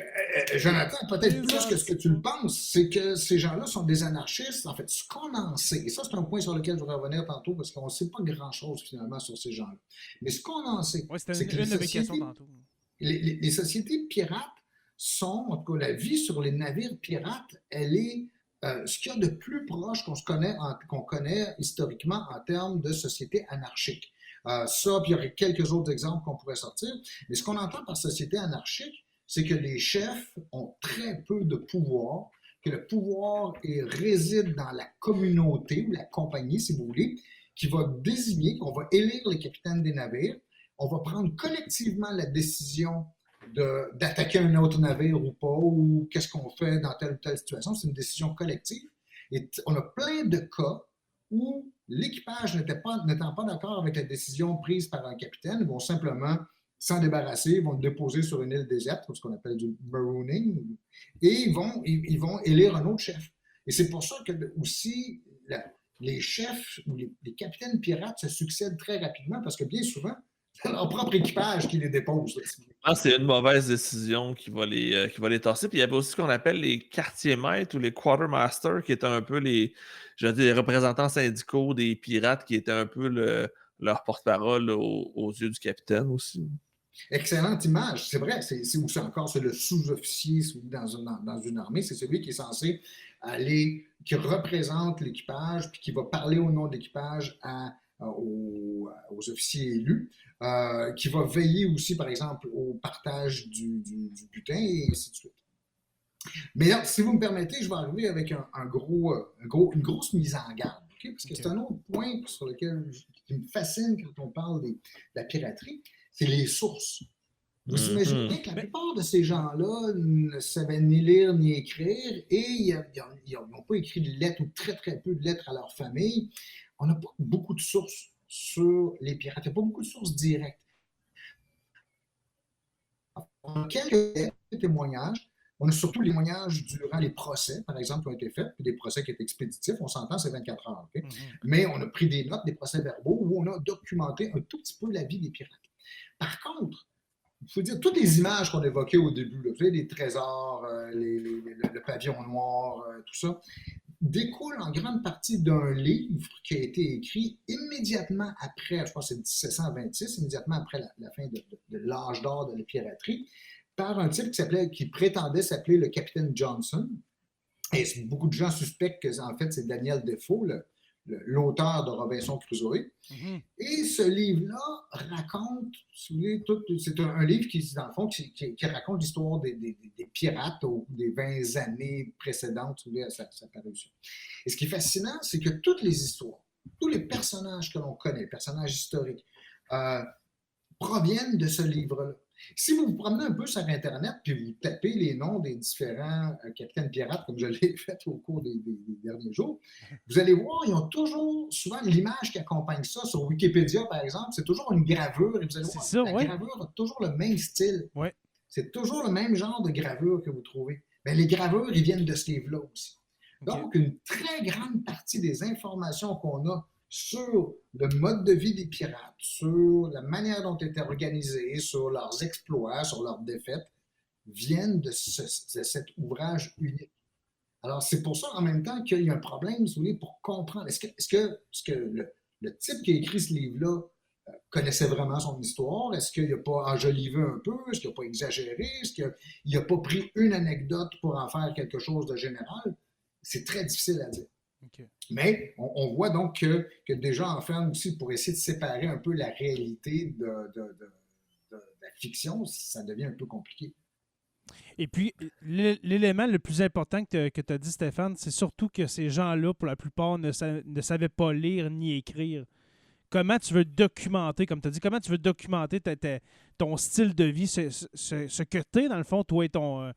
Jonathan, peut-être plus que ce que tu le penses, c'est que ces gens-là sont des anarchistes. En fait, ce qu'on en sait, et ça, c'est un point sur lequel je voudrais revenir tantôt, parce qu'on ne sait pas grand-chose, finalement, sur ces gens-là. Mais ce qu'on en sait, c'est que les sociétés pirates sont, en tout cas, la vie sur les navires pirates, elle est ce qu'il y a de plus proche qu'on connaît historiquement en termes de société anarchique. Ça, puis il y aurait quelques autres exemples qu'on pourrait sortir. Mais ce qu'on entend par société anarchique, c'est que les chefs ont très peu de pouvoir, que le pouvoir réside dans la communauté ou la compagnie, si vous voulez, qui va désigner, qu'on va élire les capitaines des navires. On va prendre collectivement la décision d'attaquer un autre navire ou pas, ou qu'est-ce qu'on fait dans telle ou telle situation. C'est une décision collective. Et on a plein de cas où l'équipage n'étant pas d'accord avec la décision prise par un capitaine, ils vont simplement s'en débarrasser, ils vont le déposer sur une île déserte, ce qu'on appelle du marooning, et ils vont élire un autre chef. Et c'est pour ça que aussi les chefs ou les capitaines pirates se succèdent très rapidement parce que bien souvent, c'est leur propre équipage qui les dépose. C'est une mauvaise décision qui va les tasser. Puis il y avait aussi ce qu'on appelle les quartiers-maîtres ou les quartermasters, qui étaient un peu les représentants syndicaux des pirates, qui étaient un peu leur porte-parole aux yeux du capitaine aussi. Excellente image, c'est vrai. C'est le sous-officier dans une armée, c'est celui qui est censé qui représente l'équipage, puis qui va parler au nom de l'équipage aux officiers élus, qui va veiller aussi, par exemple, au partage du butin, et ainsi de suite. Mais là, si vous me permettez, je vais arriver avec une grosse mise en garde, okay? Parce que c'est un autre point sur lequel qui me fascine quand on parle de la piraterie, c'est les sources. Vous imaginez bien que la plupart de ces gens-là ne savaient ni lire ni écrire et ils n'ont pas écrit de lettres ou très très peu de lettres à leur famille. On n'a pas beaucoup de sources sur les pirates. Il n'y a pas beaucoup de sources directes. On a quelques témoignages. On a surtout les témoignages durant les procès, par exemple, qui ont été faits, puis des procès qui étaient expéditifs. On s'entend, c'est 24 heures. Okay? Mais on a pris des notes, des procès-verbaux, où on a documenté un tout petit peu la vie des pirates. Par contre, il faut dire, toutes les images qu'on évoquait au début, là, vous savez, les trésors, le pavillon noir, tout ça, découle en grande partie d'un livre qui a été écrit immédiatement après, je pense que c'est 1726, immédiatement après la fin de l'âge d'or de la piraterie, par un type qui prétendait s'appeler le capitaine Johnson. Et beaucoup de gens suspectent que en fait c'est Daniel Defoe, l'auteur de Robinson Crusoe. Et ce livre-là raconte, si vous voulez, c'est un livre qui, dans le fond, qui raconte l'histoire des pirates des 20 années précédentes, si vous voulez, à sa parution. Et ce qui est fascinant, c'est que toutes les histoires, tous les personnages que l'on connaît, les personnages historiques, proviennent de ce livre-là. Si vous vous promenez un peu sur Internet puis vous tapez les noms des différents capitaines pirates, comme je l'ai fait au cours des derniers jours, vous allez voir, ils ont toujours, souvent, l'image qui accompagne ça, sur Wikipédia, par exemple, c'est toujours une gravure. Et vous allez voir, la gravure a toujours le même style. Ouais. C'est toujours le même genre de gravure que vous trouvez. Mais les gravures, ils viennent de ce livre-là aussi. Donc, une très grande partie des informations qu'on a sur le mode de vie des pirates, sur la manière dont ils étaient organisés, sur leurs exploits, sur leurs défaites, viennent de cet ouvrage unique. Alors, c'est pour ça, en même temps, qu'il y a un problème, si vous voulez, pour comprendre. Est-ce que le type qui a écrit ce livre-là connaissait vraiment son histoire? Est-ce qu'il n'a pas enjolivé un peu? Est-ce qu'il n'a pas exagéré? Est-ce qu'il n'a pas pris une anecdote pour en faire quelque chose de général? C'est très difficile à dire. Okay. Mais on voit donc que des gens en font aussi pour essayer de séparer un peu la réalité de la fiction, ça devient un peu compliqué. Et puis, l'élément le plus important que tu as dit, Stéphane, c'est surtout que ces gens-là, pour la plupart, ne savaient pas lire ni écrire. Comment tu veux documenter, comme tu as dit, comment tu veux documenter ton style de vie, ce que tu es, dans le fond, toi et ton...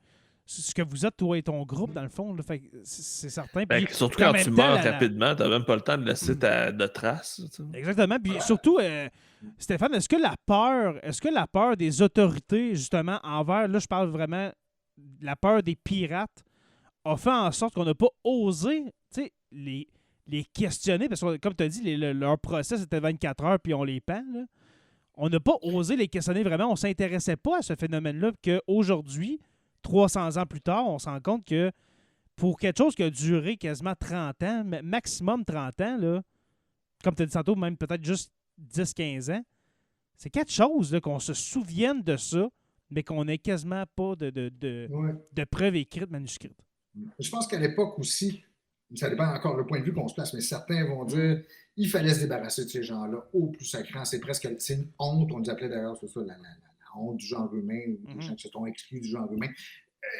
ce que vous êtes, toi et ton groupe, dans le fond, là, fait, c'est certain. Puis, surtout quand tu meurs rapidement, tu n'as même pas le temps de laisser de traces. Tu sais. Exactement. Puis surtout, Stéphane, est-ce que la peur des autorités, justement, envers, là, je parle vraiment de la peur des pirates, a fait en sorte qu'on n'a pas osé, tu sais, les questionner, parce que, comme tu as dit, leur procès, c'était 24 heures, puis on les pend, là. On n'a pas osé les questionner vraiment. On ne s'intéressait pas à ce phénomène-là, qu'aujourd'hui, 300 ans plus tard, on se rend compte que pour quelque chose qui a duré quasiment 30 ans, maximum 30 ans, là, comme tu as dit tantôt, même peut-être juste 10-15 ans, c'est quelque chose là, qu'on se souvienne de ça, mais qu'on n'ait quasiment pas de preuves écrites, manuscrites. Je pense qu'à l'époque aussi, ça dépend encore le point de vue qu'on se place, mais certains vont dire qu'il fallait se débarrasser de ces gens-là au plus sacrant. C'est une honte, on les appelait d'ailleurs, c'est ça, la honte du genre humain, ou des gens qui se sont exclus du genre humain.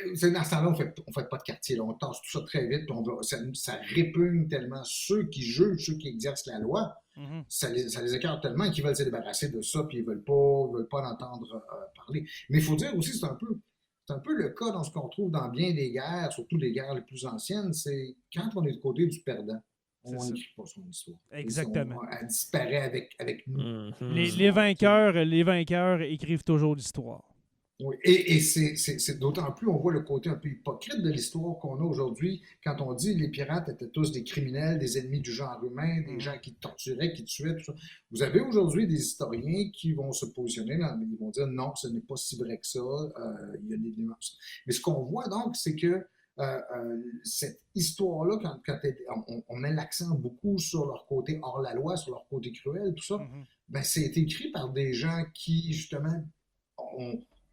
Dans ce temps-là, on ne fait pas de quartier. Là. On tasse tout ça très vite. Ça répugne tellement ceux qui jugent, ceux qui exercent la loi. Ça les écarte tellement qu'ils veulent se débarrasser de ça puis ils ne veulent pas en entendre parler. Mais il faut dire aussi, c'est un peu le cas dans ce qu'on trouve dans bien des guerres, surtout les guerres les plus anciennes, c'est quand on est du côté du perdant. On n'écrit pas son histoire. Exactement. Elle disparaît avec nous. Les vainqueurs écrivent toujours l'histoire. Oui, et c'est d'autant plus, on voit le côté un peu hypocrite de l'histoire qu'on a aujourd'hui quand on dit que les pirates étaient tous des criminels, des ennemis du genre humain, des gens qui torturaient, qui tuaient, tout ça. Vous avez aujourd'hui des historiens qui vont se positionner, ils vont dire non, ce n'est pas si vrai que ça, il y a des nuances. Mais ce qu'on voit donc, c'est que cette histoire-là, quand on met l'accent beaucoup sur leur côté hors la loi, sur leur côté cruel, tout ça, ben, c'est écrit par des gens qui, justement,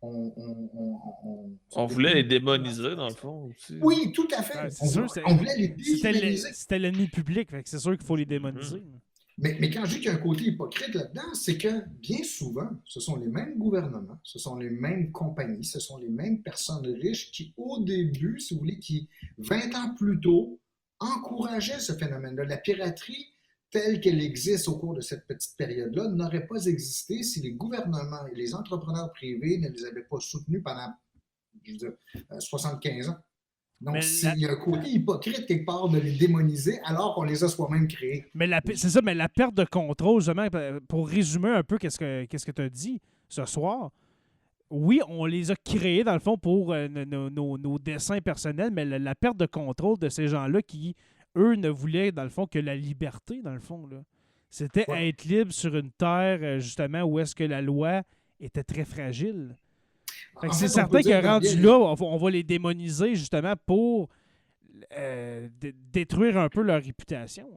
on voulait les démoniser, dans le fond, aussi. Oui, tout à fait. On voulait les démoniser. C'était l'ennemi public, c'est sûr qu'il faut les démoniser. Mais quand je dis qu'il y a un côté hypocrite là-dedans, c'est que bien souvent, ce sont les mêmes gouvernements, ce sont les mêmes compagnies, ce sont les mêmes personnes riches qui, au début, si vous voulez, qui, 20 ans plus tôt, encourageaient ce phénomène-là. La piraterie, telle qu'elle existe au cours de cette petite période-là, n'aurait pas existé si les gouvernements et les entrepreneurs privés ne les avaient pas soutenus pendant, je veux dire, 75 ans. Donc, il y a un côté hypocrite quelque part de les démoniser alors qu'on les a soi-même créés. Mais c'est ça, mais la perte de contrôle, justement, pour résumer un peu qu'est-ce que tu as dit ce soir, oui, on les a créés, dans le fond, pour nos dessins personnels, mais la perte de contrôle de ces gens-là qui, eux, ne voulaient, dans le fond, que la liberté, dans le fond, là. C'était Ouais. être libre sur une terre, justement, où est-ce que la loi était très fragile. Fait que En c'est fait, on certain peut dire que dans rendu bien là, on va les démoniser, justement, pour détruire un peu leur réputation.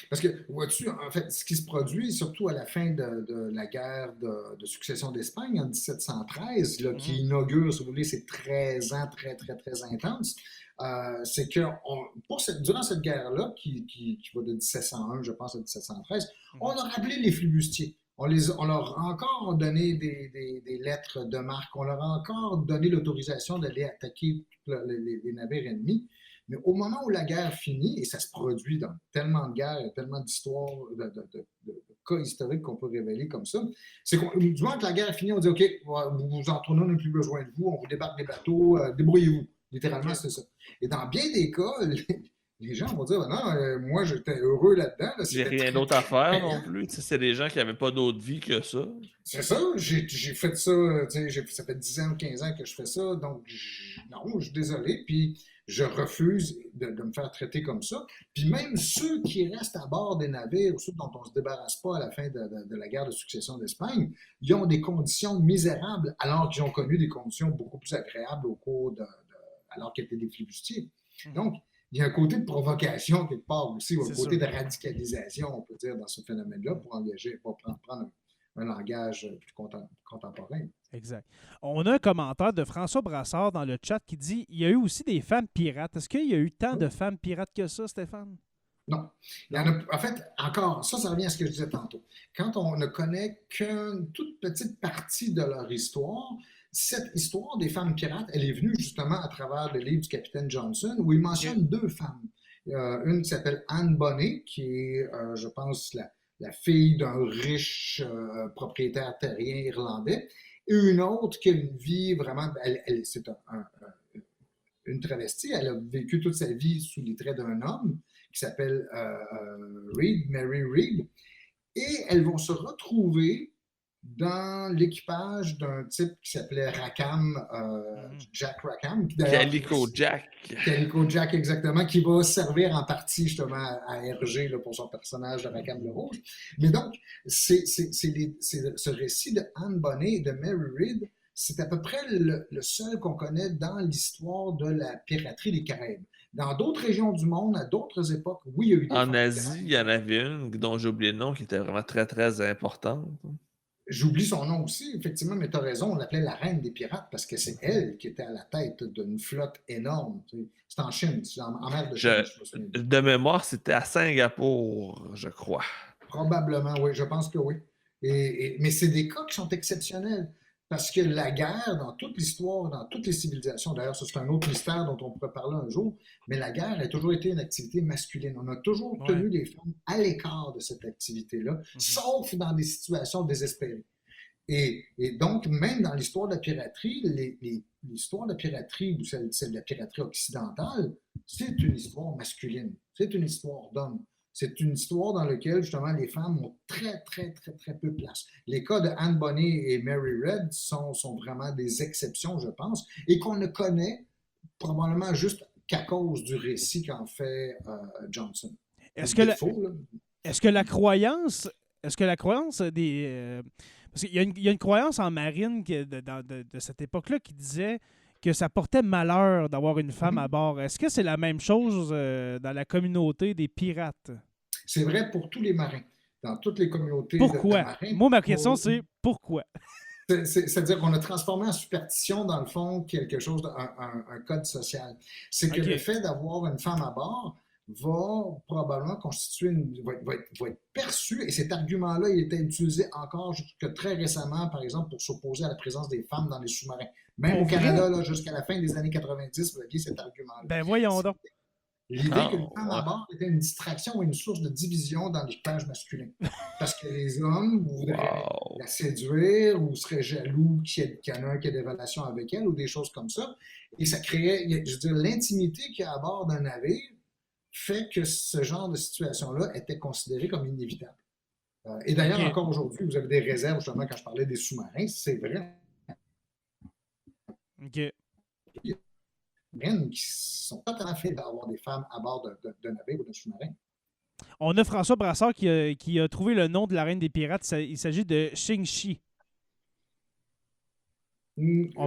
Parce que, vois-tu, en fait, ce qui se produit, surtout à la fin de la guerre de succession d'Espagne en 1713, là, qui inaugure, si vous voulez, ces 13 ans très, très, très intenses, c'est que durant cette guerre-là, qui va de 1701, je pense, à 1713, on a rappelé les flibustiers. On leur a encore donné des lettres de marque. On leur a encore donné l'autorisation d'aller attaquer les navires ennemis. Mais au moment où la guerre finit, et ça se produit dans tellement de guerres, tellement d'histoires, de cas historiques qu'on peut révéler comme ça, c'est que du moment que la guerre est finie, on dit OK, vous vous en tournez, on n'a plus besoin de vous, on vous débarque des bateaux, débrouillez-vous. Littéralement, c'est ça. Et dans bien des cas, les gens vont dire non, moi j'étais heureux là-dedans. Là, J'ai c'était rien très, d'autre à très faire non payant. plus. Tu sais, c'est des gens qui n'avaient pas d'autre vie que ça. C'est ça, j'ai fait ça, ça fait 10 ans ou 15 ans que je fais ça, donc non, je suis désolé, puis je refuse de me faire traiter comme ça. Puis même ceux qui restent à bord des navires, ou ceux dont on ne se débarrasse pas à la fin de la guerre de succession d'Espagne, ils ont des conditions misérables, alors qu'ils ont connu des conditions beaucoup plus agréables au cours alors qu'ils étaient des flibustiers. Donc, il y a un côté de provocation quelque part aussi, ou un C'est côté sûr. de radicalisation, on peut dire, dans ce phénomène-là, pour prendre un langage plus contemporain. Exact. On a un commentaire de François Brassard dans le chat qui dit il y a eu aussi des femmes pirates. Est-ce qu'il y a eu tant de femmes pirates que ça, Stéphane? Non. Il y en a, en fait, encore, ça revient à ce que je disais tantôt. Quand on ne connaît qu'une toute petite partie de leur histoire, cette histoire des femmes pirates, elle est venue justement à travers le livre du capitaine Johnson, où il mentionne deux femmes. Une qui s'appelle Anne Bonnet, qui est, je pense, la fille d'un riche propriétaire terrien irlandais, et une autre qui a une vie vraiment, c'est une travestie, elle a vécu toute sa vie sous les traits d'un homme qui s'appelle Reed, Mary Reed, et elles vont se retrouver dans l'équipage d'un type qui s'appelait Rackham, Jack Rackham. Calico Jack. Calico Jack, exactement, qui va servir en partie justement à Hergé là, pour son personnage de Rackham le Rouge. Mais donc, ce récit de Anne Bonnet et de Mary Reed, c'est à peu près le seul qu'on connaît dans l'histoire de la piraterie des Caraïbes. Dans d'autres régions du monde, à d'autres époques, oui, il y a eu des En femmes Asie, pirates. il y en avait une dont j'ai oublié le nom qui était vraiment très, très importante. J'oublie son nom aussi, effectivement, mais tu as raison, on l'appelait la reine des pirates parce que c'est elle qui était à la tête d'une flotte énorme. C'est en Chine, c'est en mer de Chine, je me souviens. De mémoire, c'était à Singapour, je crois. Probablement, oui, je pense que oui. Mais c'est des cas qui sont exceptionnels parce que la guerre, dans toute l'histoire, dans toutes les civilisations, d'ailleurs, ça c'est un autre mystère dont on pourrait parler un jour, mais la guerre a toujours été une activité masculine. On a toujours tenu les femmes à l'écart de cette activité-là, sauf dans des situations désespérées. Et donc, même dans l'histoire de la piraterie, l'histoire de la piraterie, ou celle de la piraterie occidentale, c'est une histoire masculine. C'est une histoire d'homme. C'est une histoire dans laquelle, justement, les femmes ont très, très, très, très peu de place. Les cas de Anne Bonnet et Mary Read sont vraiment des exceptions, je pense, et qu'on ne connaît probablement juste qu'à cause du récit qu'en fait Johnson. Est-ce que la croyance des... parce qu'il y a une croyance en marine de cette époque-là qui disait que ça portait malheur d'avoir une femme à bord. Est-ce que c'est la même chose dans la communauté des pirates? C'est vrai pour tous les marins. Dans toutes les communautés de marins. Moi, ma question, c'est pourquoi? C'est-à-dire qu'on a transformé en superstition, dans le fond, quelque chose, un code social. C'est que le fait d'avoir une femme à bord va probablement constituer va être perçu, et cet argument-là, il était utilisé encore jusque très récemment, par exemple, pour s'opposer à la présence des femmes dans les sous-marins. Même au Canada, là, jusqu'à la fin des années 90, vous aviez cet argument-là. Ben voyons donc. L'idée qu'une femme à bord était une distraction ou une source de division dans l'équipage masculin. Parce que les hommes voudraient la séduire ou seraient jaloux qu'il y en a un qui a des relations avec elle ou des choses comme ça. Et ça créait, je veux dire, l'intimité qu'il y a à bord d'un navire fait que ce genre de situation-là était considéré comme inévitable. Et d'ailleurs, encore aujourd'hui, vous avez des réserves, justement, quand je parlais des sous-marins, c'est vrai. OK. Qui sont pas très fait d'avoir des femmes à bord d'un navire ou d'un sous-marin. On a François Brassard qui a trouvé le nom de la reine des pirates. Il s'agit de Xingxi.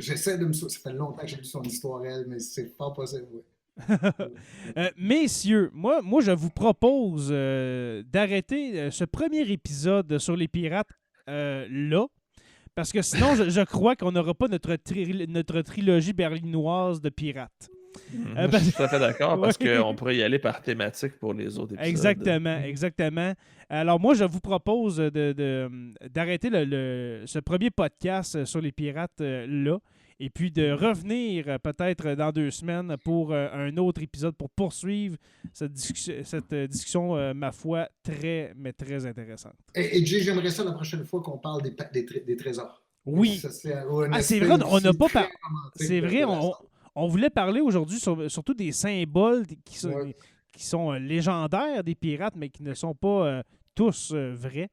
J'essaie de me... Ça fait longtemps que j'ai lu son histoire, elle, mais c'est pas possible. Messieurs, moi, je vous propose d'arrêter ce premier épisode sur les pirates là. Parce que sinon, je crois qu'on n'aura pas notre trilogie berlinoise de pirates. Je suis tout à fait d'accord parce qu'on pourrait y aller par thématique pour les autres épisodes. Exactement. Alors moi, je vous propose d'arrêter ce premier podcast sur les pirates là et puis de revenir peut-être dans 2 semaines pour un autre épisode pour poursuivre cette discussion, ma foi, très, mais très intéressante. Et Jay, j'aimerais ça la prochaine fois qu'on parle des trésors. Oui. C'est vrai, on n'a pas parlé. C'est vrai, on voulait parler aujourd'hui surtout des symboles qui sont légendaires des pirates, mais qui ne sont pas tous vrais.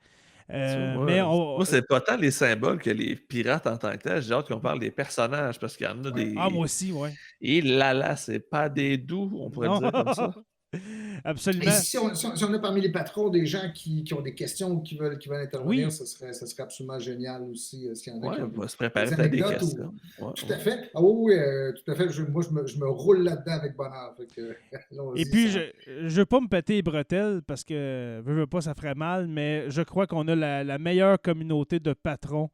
Moi, c'est pas tant les symboles que les pirates en tant que tel. J'ai hâte qu'on parle des personnages parce qu'il y en a des. Ah, moi aussi, oui. Et là, c'est pas des doux, on pourrait le dire comme ça. Absolument. Et si on a parmi les patrons des gens qui ont des questions ou qui veulent intervenir, ça serait absolument génial aussi. S'il y en a qui on va se préparer à des questions. Tout à fait. Ah oui, tout à fait. Moi, je me roule là-dedans avec bonheur. Et puis, je ne veux pas me péter les bretelles parce que, veux pas, ça ferait mal, mais je crois qu'on a la meilleure communauté de patrons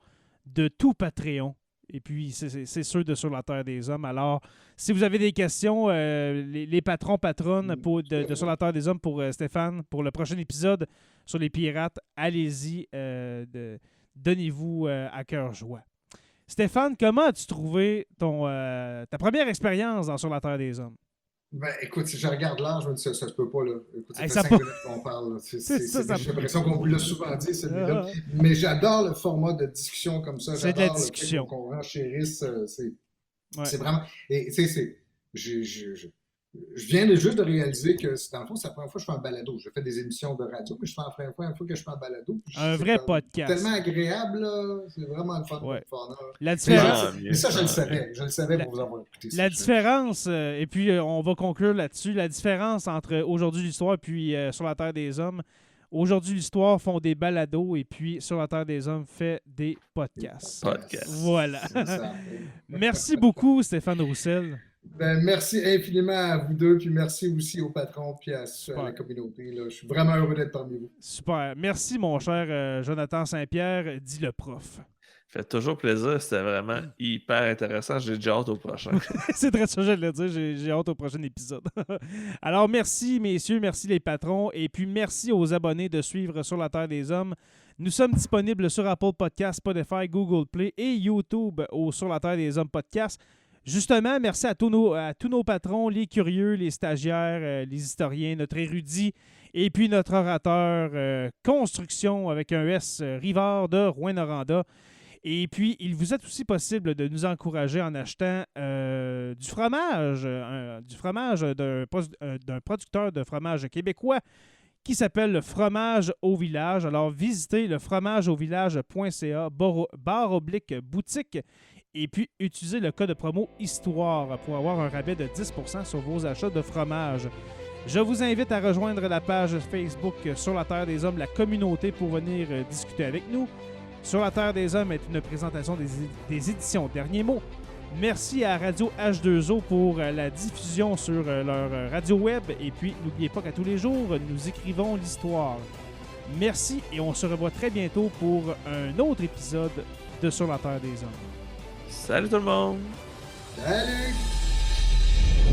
de tout Patreon. Et puis, c'est ceux de Sur la Terre des Hommes. Alors, si vous avez des questions, les patronnes de Sur la Terre des Hommes pour Stéphane, pour le prochain épisode sur les pirates, allez-y, donnez-vous à cœur joie. Stéphane, comment as-tu trouvé ta première expérience dans Sur la Terre des Hommes? Ben, écoute, si je regarde l'heure, je me dis ça se peut pas, là. Écoute, ça fait 5 minutes qu'on parle. J'ai l'impression qu'on vous l'a souvent dit, celui-là. Mais j'adore le format de discussion comme ça. C'est de la discussion. Qu'on renchérisse. C'est vraiment... Et tu sais, je viens juste de réaliser que, dans le fond, c'est la première fois que je fais un balado. Je fais des émissions de radio, mais je fais la première fois que je fais un balado. Un vrai podcast. Tellement agréable, là. C'est vraiment le fun. La différence... Mais ça, je le savais. Je le savais pour vous avoir écouté. La différence, et puis on va conclure là-dessus, la différence entre Aujourd'hui l'Histoire et puis Sur la Terre des Hommes. Aujourd'hui l'Histoire font des balados et puis Sur la Terre des Hommes fait des podcasts. Voilà. Merci beaucoup, Stéphane Roussel. Ben, merci infiniment à vous deux, puis merci aussi aux patrons puis à la communauté. Là. Je suis vraiment heureux d'être parmi vous. Super. Merci, mon cher Jonathan Saint-Pierre, dit le prof. Fait toujours plaisir. C'était vraiment hyper intéressant. J'ai déjà hâte au prochain. C'est très ça, je le dire. J'ai hâte au prochain épisode. Alors, merci, messieurs. Merci, les patrons. Et puis, merci aux abonnés de suivre Sur la Terre des Hommes. Nous sommes disponibles sur Apple Podcasts, Spotify, Google Play et YouTube au Sur la Terre des Hommes podcast. Justement, merci à tous nos patrons, les curieux, les stagiaires, les historiens, notre érudit et puis notre orateur construction avec un S, Rivard de Rouyn-Noranda. Et puis, il vous est aussi possible de nous encourager en achetant du fromage d'un producteur de fromage québécois qui s'appelle le Fromage au Village. Alors, visitez le fromageauvillage.ca /boutique et puis utilisez le code promo HISTOIRE pour avoir un rabais de 10% sur vos achats de fromage. Je vous invite à rejoindre la page Facebook Sur la Terre des Hommes, la communauté, pour venir discuter avec nous. Sur la Terre des Hommes est une présentation des éditions Derniers Mots. Merci à Radio H2O pour la diffusion sur leur radio web. Et puis, n'oubliez pas qu'à tous les jours, nous écrivons l'histoire. Merci et on se revoit très bientôt pour un autre épisode de Sur la Terre des Hommes. Salut tout le monde! Salut!